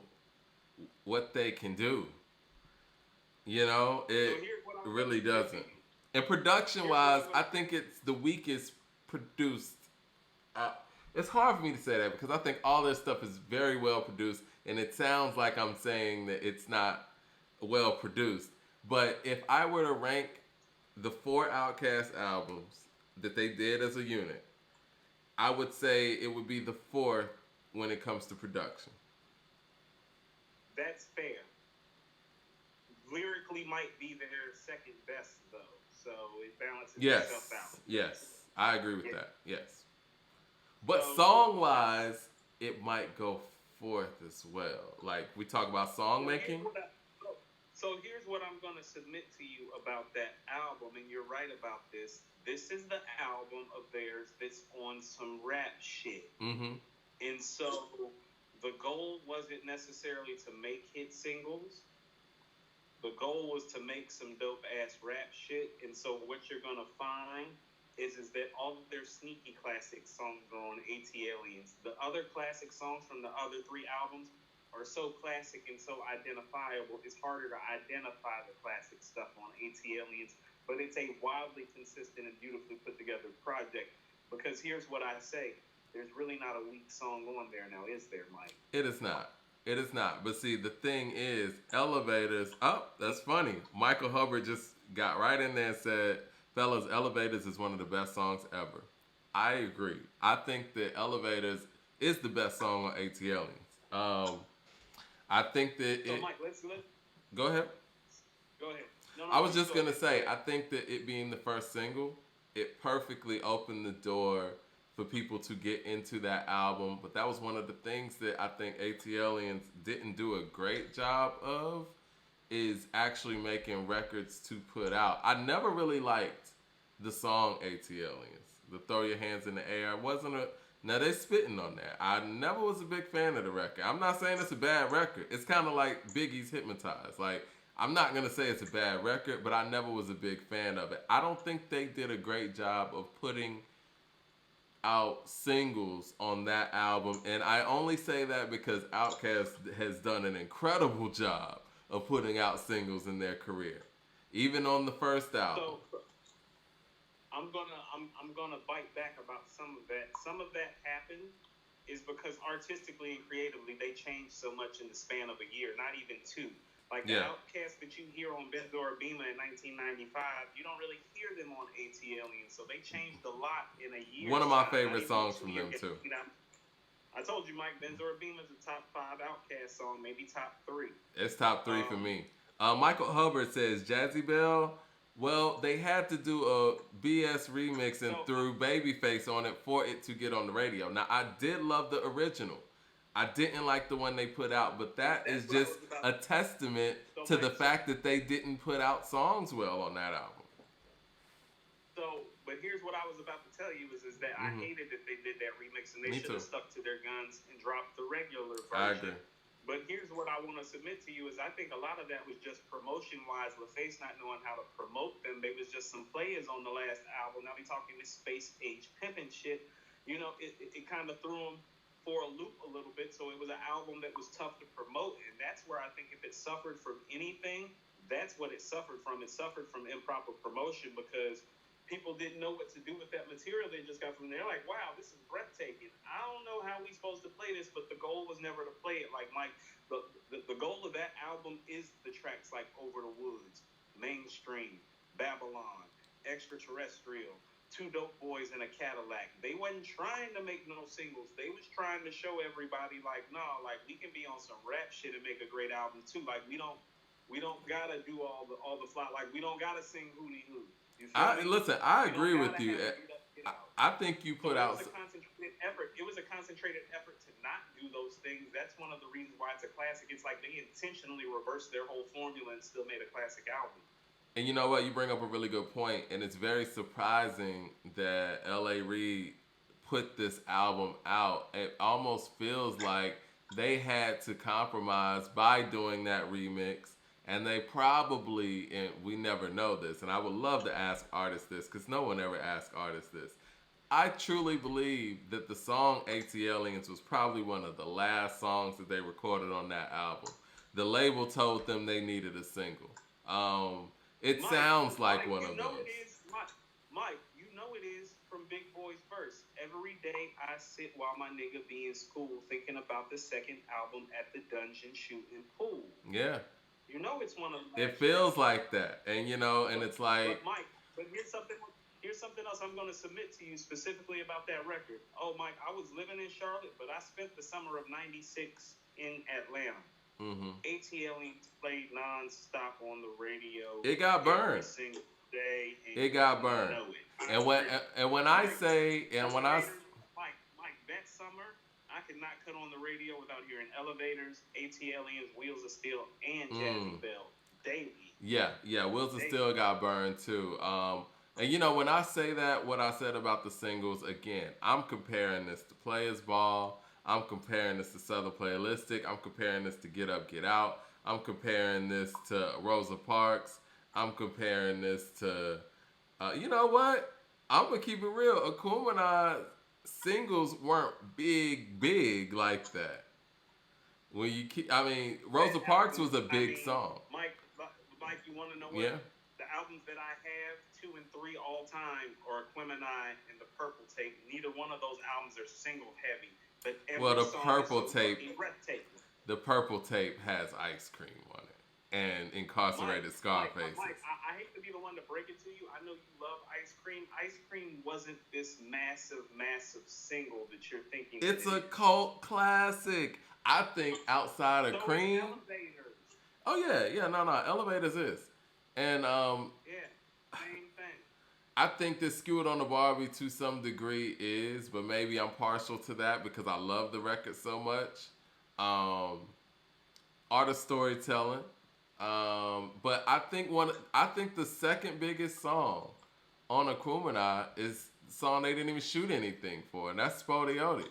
what they can do. You know, it really doesn't. And production-wise, I think it's the weakest produced. It's hard for me to say that because I think all their stuff is very well produced, and it sounds like I'm saying that it's not well produced. But if I were to rank the 4 Outkast albums that they did as a unit, I would say it would be the 4th when it comes to production. That's fair. Lyrically might be their second best, though. So it balances itself out. Yes, I agree with that. Yes. But song-wise, it might go 4th as well. Like, we talk about song making. So here's what I'm gonna submit to you about that album, and you're right about this. This is the album of theirs that's on some rap shit. Mm-hmm. And so the goal wasn't necessarily to make hit singles. The goal was to make some dope ass rap shit. And so what you're gonna find is that all of their sneaky classic songs are on AT Aliens. The other classic songs from the other three albums are so classic and so identifiable. It's harder to identify the classic stuff on AT Aliens, but it's a wildly consistent and beautifully put together project. Because here's what I say: there's really not a weak song on there now, is there, Mike? It is not. It is not. But see, the thing is, Elevators. Oh, that's funny. Michael Hubbard just got right in there and said, "Fellas, Elevators is one of the best songs ever." I agree. I think that Elevators is the best song on AT Aliens. I think that So, it. Mike, let's Go ahead. go ahead. No, I was you just go gonna ahead. say, I think that it being the first single, it perfectly opened the door for people to get into that album. But that was one of the things that I think AT Aliens didn't do a great job of, is actually making records to put out. I never really liked the song AT Aliens, the Throw Your Hands in the Air. I wasn't a Now they spitting on that. I never was a big fan of the record. I'm not saying it's a bad record. It's kind of like Biggie's Hypnotized. Like, I'm not gonna say it's a bad record, but I never was a big fan of it. I don't think they did a great job of putting out singles on that album, and I only say that because Outkast has done an incredible job of putting out singles in their career, even on the first album. So I'm gonna bite back about some of that. Some of that happened is because artistically and creatively they changed so much in the span of a year, not even two. Like the Yeah. Outcast that you hear on Benzor Bima in 1995, you don't really hear them on AT Aliens. So they changed a lot in a year. One of my favorite songs from them too. I told you, Mike, Benzor Bima is a top 5 Outcast song, maybe top 3. It's top 3 for me. Michael Hubbard says Jazzy Bell. Well, they had to do a BS remix and threw Babyface on it for it to get on the radio. Now, I did love the original. I didn't like the one they put out, but that's is just a testament to the fact that they didn't put out songs well on that album. So, but here's what I was about to tell you is that I hated that they did that remix and they should have stuck to their guns and dropped the regular version. I agree. But here's what I want to submit to you is I think a lot of that was just promotion-wise. LaFace not knowing how to promote them. They was just some players on the last album. Now they talking this space age pimping shit. You know, it kind of threw them for a loop a little bit. So it was an album that was tough to promote. And that's where I think if it suffered from anything, that's what it suffered from. It suffered from improper promotion because people didn't know what to do with that material they just got from there. Like, wow, this is breathtaking. I don't know how we supposed to play this, but the goal was never to play it. Like, Mike, the goal of that album is the tracks like Over the Woods, Mainstream, Babylon, Extraterrestrial, Two Dope Boys in a Cadillac. They wasn't trying to make no singles. They was trying to show everybody, like, no, like, we can be on some rap shit and make a great album, too. Like, we don't gotta do all the fly. Like, we don't gotta sing Hootie Hoo. Listen, I agree with you. I think you put out. It was a concentrated effort. It was a concentrated effort to not do those things. That's one of the reasons why it's a classic. It's like they intentionally reversed their whole formula and still made a classic album. And you know what? You bring up a really good point, and it's very surprising that L.A. Reid put this album out. It almost feels like they had to compromise by doing that remix. And they probably, and we never know this, and I would love to ask artists this, because no one ever asks artists this. I truly believe that the song AT Aliens was probably one of the last songs that they recorded on that album. The label told them they needed a single. It sounds like one of those. Mike, you know it is from Big Boy's verse. Every day I sit while my nigga be in school thinking about the second album at the dungeon shooting pool. Yeah. You know it's one of them. It feels like that, and you know, and it's like. But Mike, here's something else I'm going to submit to you specifically about that record. Oh, Mike, I was living in Charlotte, but I spent the summer of '96 in Atlanta. AT Aliens played nonstop on the radio. It got burned. Every single day. It got burned. Mike, that summer. I could not cut on the radio without hearing Elevators, AT Aliens, Wheels of Steel, and Jazzy Bell. daily. Yeah, Wilson Daily. still got burned too. And you know, when I say that, what I said about the singles, again, I'm comparing this to Players Ball. I'm comparing this to Southern Playalistic. I'm comparing this to Get Up, Get Out. I'm comparing this to Rosa Parks. I'm comparing this to, you know what? I'm gonna keep it real. Akuma and I singles weren't big like that. When you keep, I mean, Rosa That Parks album, was a I big mean, song. Mike, you want to know what? Yeah. The albums that I have, 2 and 3 all time, are Aquemini and the Purple Tape. Neither one of those albums are single heavy, but Well, every the song is purple so tape, fucking breathtaking. the purple tape has ice cream on it and incarcerated Scarfaces. I hate to be the one to break it to you. I know you love Ice Cream. Ice Cream wasn't this massive single that you're thinking. It's a cult classic. I think outside of So Cream. Elevators. Oh yeah, no, Elevators is, and Yeah, same thing. I think that Skewed on the Barbie to some degree is, but maybe I'm partial to that because I love the record so much. Art of storytelling. But I think the second biggest song on Akumina is the song they didn't even shoot anything for, and that's Spodioti.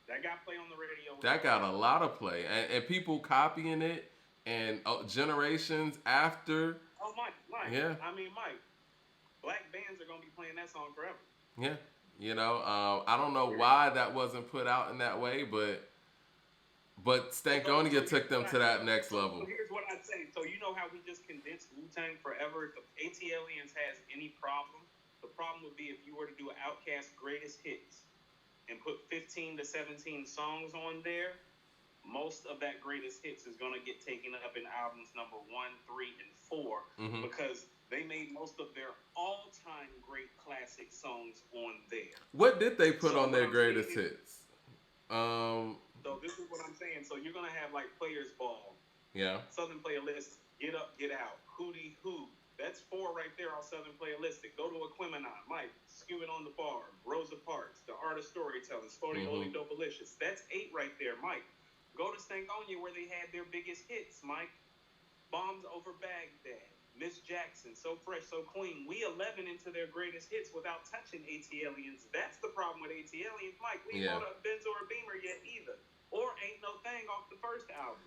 That got play on the radio. That got a lot of play, and people copying it, and generations after. Oh, Mike. Yeah. I mean, Mike. Black bands are gonna be playing that song forever. Yeah. You know, I don't know why that wasn't put out in that way, but Stankonia took them to that next level. So here's what I'd say. So you know how we just condensed Wu-Tang forever? If AT-Aliens has any problem, the problem would be if you were to do Outkast greatest hits and put 15 to 17 songs on there, most of that greatest hits is going to get taken up in albums number 1, 3, and 4 because they made most of their all-time great classic songs on there. What did they put on their greatest hits? So this is what I'm saying. So you're gonna have like Players Ball, yeah, Southern Playlist, Get Up, Get Out, Hootie Hoo. That's 4 right there on Southern Playalistic. Go to Aquemini, Mike, Skewing on the Bar, Rosa Parks, The Art of Storytelling, Spodioli Dopalicious. That's 8 right there, Mike. Go to Stankonia where they had their biggest hits, Mike. Bombs Over Baghdad, Miss Jackson, So Fresh, So Clean. We 11 into their greatest hits without touching AT-Aliens. That's the problem with AT-Aliens, Mike. We ain't bought a Benz or a Beamer yet either. Or Ain't No Thing off the first album.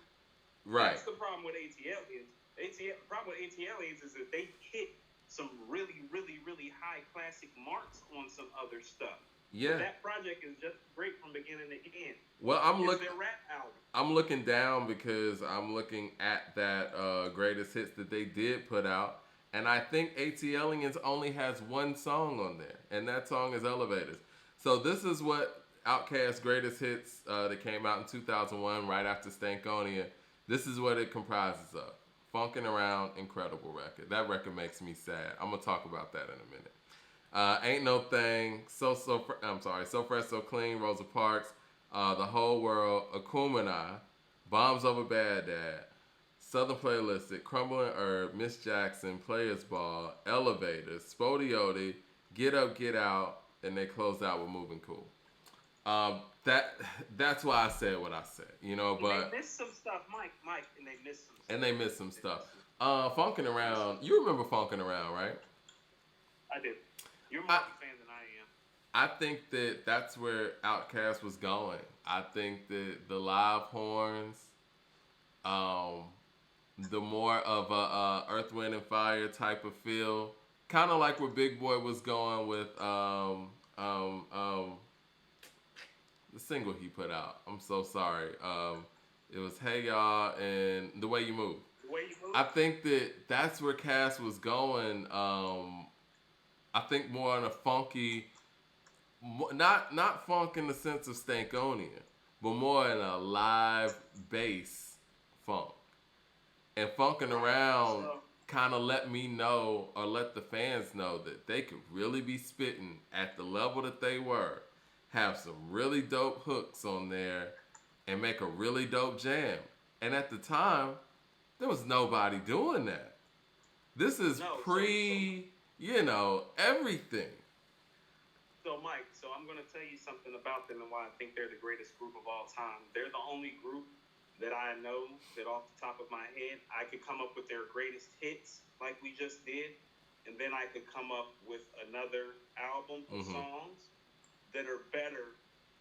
Right. That's the problem with AT-Aliens. The problem with AT-Aliens is that they hit some really high classic marks on some other stuff. Yeah. But that project is just great from beginning to end. Well, It's their rap album. I'm looking down because I'm looking at that greatest hits that they did put out, and I think AT-Aliens only has one song on there, and that song is Elevators. So this is what Outkast's greatest hits that came out in 2001, right after Stankonia. This is what it comprises of. Funkin' Around, incredible record. That record makes me sad. I'm gonna talk about that in a minute. Ain't No Thing, So Fresh, So Clean, Rosa Parks, The Whole World, Akumina, Bombs Over Baghdad, Southern Playalistic, Crumbling Herb, Miss Jackson, Players Ball, Elevators, Spodioti, Get Up, Get Out, and they closed out with Moving Cool. That's why I said what I said, you know. But they missed some stuff, Mike, and they missed some stuff. And they missed some stuff. Funkin' Around, you remember Funkin' Around, right? I do. You're more of a fan than I am. I think that that's where Outkast was going. I think that the live horns, the more of a Earth, Wind, and Fire type of feel, kind of like where Big Boy was going with the single he put out. I'm so sorry. It was Hey Y'all and The Way You Move. The Way You Move? I think that's where Cass was going. I think more on a funky, not funk in the sense of Stankonia, but more in a live bass funk. And Funkin' Around kind of let me know, or let the fans know, that they could really be spitting at the level that they were, have some really dope hooks on there, and make a really dope jam. And at the time, there was nobody doing that. This is everything. So, Mike, I'm going to tell you something about them and why I think they're the greatest group of all time. They're the only group that I know that off the top of my head, I could come up with their greatest hits like we just did, and then I could come up with another album of Mm-hmm. songs that are better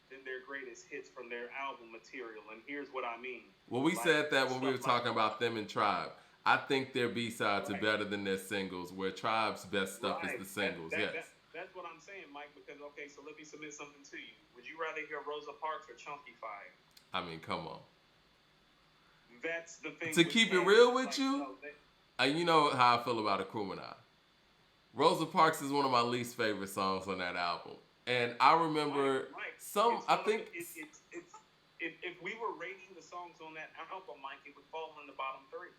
than their greatest hits from their album material. And here's what I mean. Well, we Like said that when we stuff were like talking about them and Tribe. I think their B sides are right, better than their singles, where Tribe's best stuff is right. the singles. Yes. That's what I'm saying, Mike, because okay, so let me submit something to you. Would you rather hear Rosa Parks or Chunky Fire? I mean, come on. That's the thing To with keep it Cass. real It's with like, you, no, you know how I feel about Akumina. Rosa Parks is one of my least favorite songs on that album. And I remember Mike, some, it's I one of think, it's if we were rating the songs on that album, Mike, it would fall in the bottom three.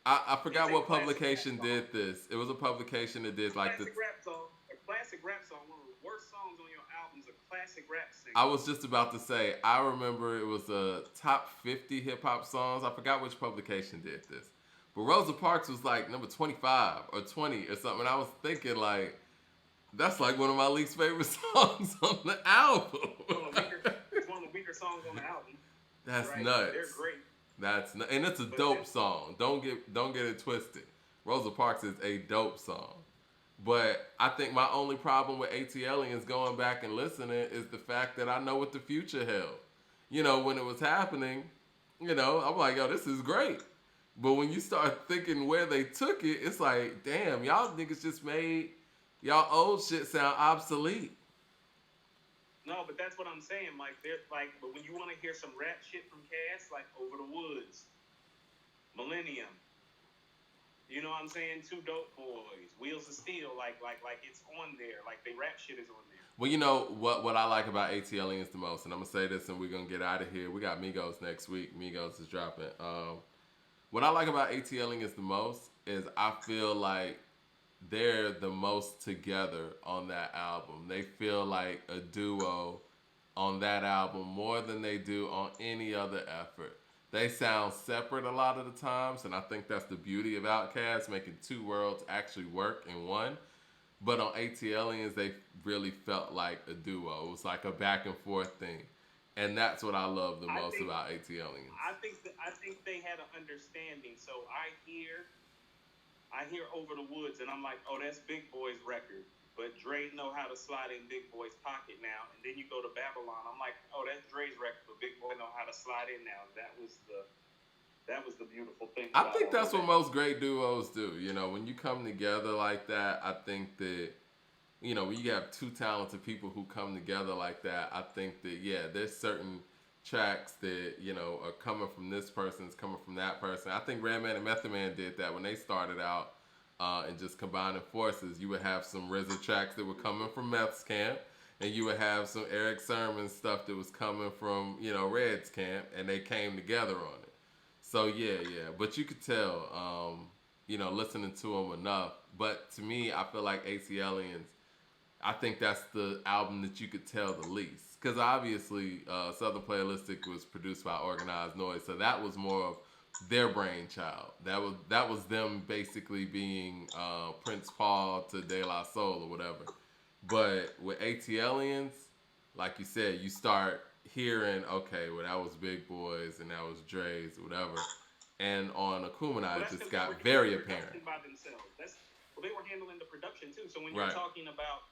I It's forgot a what classic rap publication song. did this. It was a publication that did like the. Classic rap song. A classic rap song. One of the worst songs on your album is a classic rap I single. was just about to say, I remember it was a top 50 hip hop songs. I forgot which publication did this. But Rosa Parks was like number 25 or 20 or something. And I was thinking, like, that's like one of my least favorite songs on the album. It's one of the weaker songs on the album. That's right? nuts. They're great. And it's a dope song. Don't get it twisted. Rosa Parks is a dope song. But I think my only problem with ATLians going back and listening is the fact that I know what the future held. You know, when it was happening, you know, I'm like, yo, this is great. But when you start thinking where they took it, it's like, damn, y'all niggas just made y'all old shit sound obsolete. No, but that's what I'm saying, Mike. They're like, but when you want to hear some rap shit from Cass, like Over the Woods, Millennium, you know what I'm saying? Two Dope Boys, Wheels of Steel, like it's on there. Like the rap shit is on there. Well, you know what I like about ATLians the most, and I'm gonna say this, and we're gonna get out of here. We got Migos next week. Migos is dropping. What I like about ATLians the most is I feel like they're the most together on that album. They feel like a duo on that album more than they do on any other effort. They sound separate a lot of the times, and I think that's the beauty of Outkast, making two worlds actually work in one. But on ATLians, they really felt like a duo. It was like a back and forth thing, and that's what I love the most about ATLians. I think they had an understanding. So I hear Over the Woods, and I'm like, oh, that's Big Boy's record. But Dre know how to slide in Big Boy's pocket now. And then you go to Babylon. I'm like, oh, that's Dre's record, but Big Boy know how to slide in now. That was the beautiful thing. I think that's what most great duos do. You know, when you come together like that, I think that, you know, when you have two talented people who come together like that, I think that, yeah, there's certain tracks that, you know, are coming from this person, it's coming from that person. I think Redman and Method Man did that when they started out and just combining forces. You would have some RZA tracks that were coming from Meth's camp, and you would have some Eric Sermon stuff that was coming from, you know, Red's camp, and they came together on it. So yeah. But you could tell, you know, listening to them enough. But to me, I feel like ATLians, I think that's the album that you could tell the least. Because obviously, Southern Playalistic was produced by Organized Noise, so that was more of their brainchild. That was them basically being Prince Paul to De La Soul or whatever. But with ATLians, like you said, you start hearing, okay, well, that was Big Boys and that was Dre's or whatever. And on Akumina, it just got very apparent. By themselves. They were handling the production too. So when you're talking about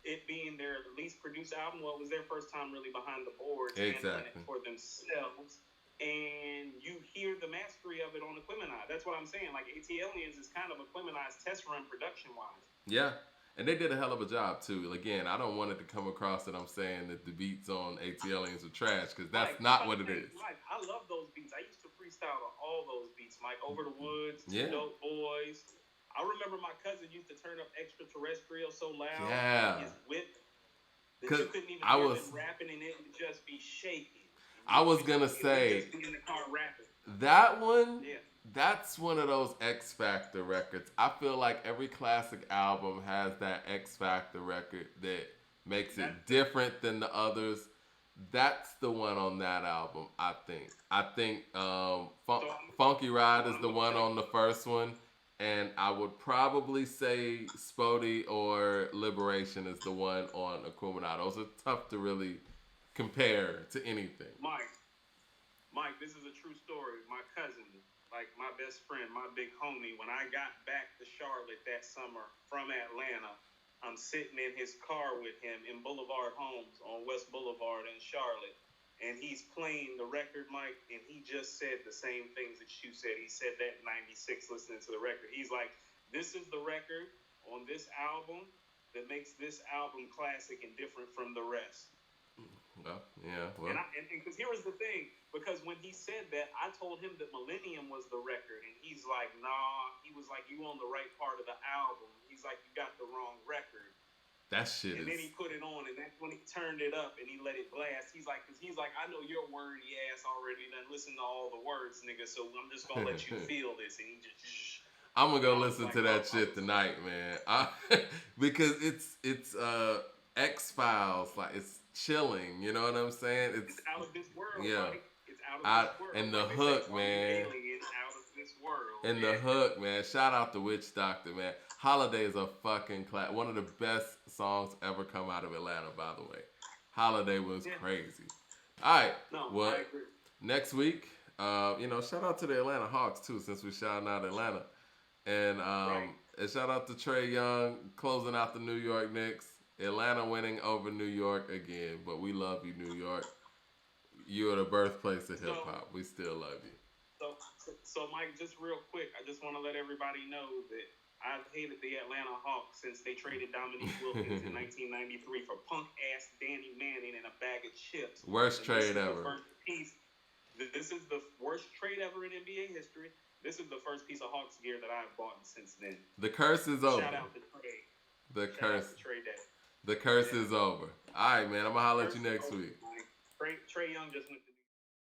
it being their least produced album, well, it was their first time really behind the boards, handling it for themselves. And you hear the mastery of it on Aquemini. That's what I'm saying. Like ATLians is kind of Aquemini's test run production-wise. Yeah. And they did a hell of a job too. Again, I don't want it to come across that I'm saying that the beats on ATLians are trash, because that's not what it is. Mike, I love those beats. I used to freestyle on all those beats, Mike. Over the Woods, Dope Boys. I remember my cousin used to turn up Extraterrestrial so loud in his whip that you couldn't even hear him rapping, and it would just be shaking. I was gonna say just be in the car rapping. That one. Yeah. That's one of those X Factor records. I feel like every classic album has that X Factor record that makes it different than the others. That's the one on that album, I think. Funky Ride is the one on the first one. And I would probably say Spody or Liberation is the one on Akumina. Those are tough to really compare to anything. Mike, this is a true story. My cousin, like my best friend, my big homie, when I got back to Charlotte that summer from Atlanta, I'm sitting in his car with him in Boulevard Homes on West Boulevard in Charlotte. And he's playing the record, Mike, and he just said the same things that you said. He said that in 96 listening to the record. He's like, this is the record on this album that makes this album classic and different from the rest. Well, yeah, well. And because here was the thing, because when he said that, I told him that Millennium was the record, and he's like, nah. He was like, you on the right part of the album. He's like, you got the wrong record. That shit and then he put it on, and that's when he turned it up and he let it blast. He's like, I know your wordy ass already done listen to all the words, nigga. So I'm just gonna let you feel this. And he just. I'm gonna go listen to that shit tonight, man. Because it's X-Files, like it's chilling. You know what I'm saying? It's out of this world. Yeah. Right? It's out of this world. And the hook, man. It's out of this world. And the hook, man. Shout out to Witch Doctor, man. Holiday is a fucking class. One of the best songs ever come out of Atlanta, by the way. Holiday was crazy. All right. No, well, I agree. Next week, shout out to the Atlanta Hawks too, since we're shouting out Atlanta, and and shout out to Trae Young closing out the New York Knicks. Atlanta winning over New York again, but we love you, New York. You are the birthplace of hip hop. We still love you. So Mike, just real quick, I just want to let everybody know that I've hated the Atlanta Hawks since they traded Dominique Wilkins in 1993 for punk-ass Danny Manning and a bag of chips. Worst trade ever. This is the worst trade ever in NBA history. This is the first piece of Hawks gear that I've bought since then. The curse is over. Shout out to Trey. The curse. Out to Trey Day. The curse is over. All right, man. I'm going to holler at you next week. Trae Young just went to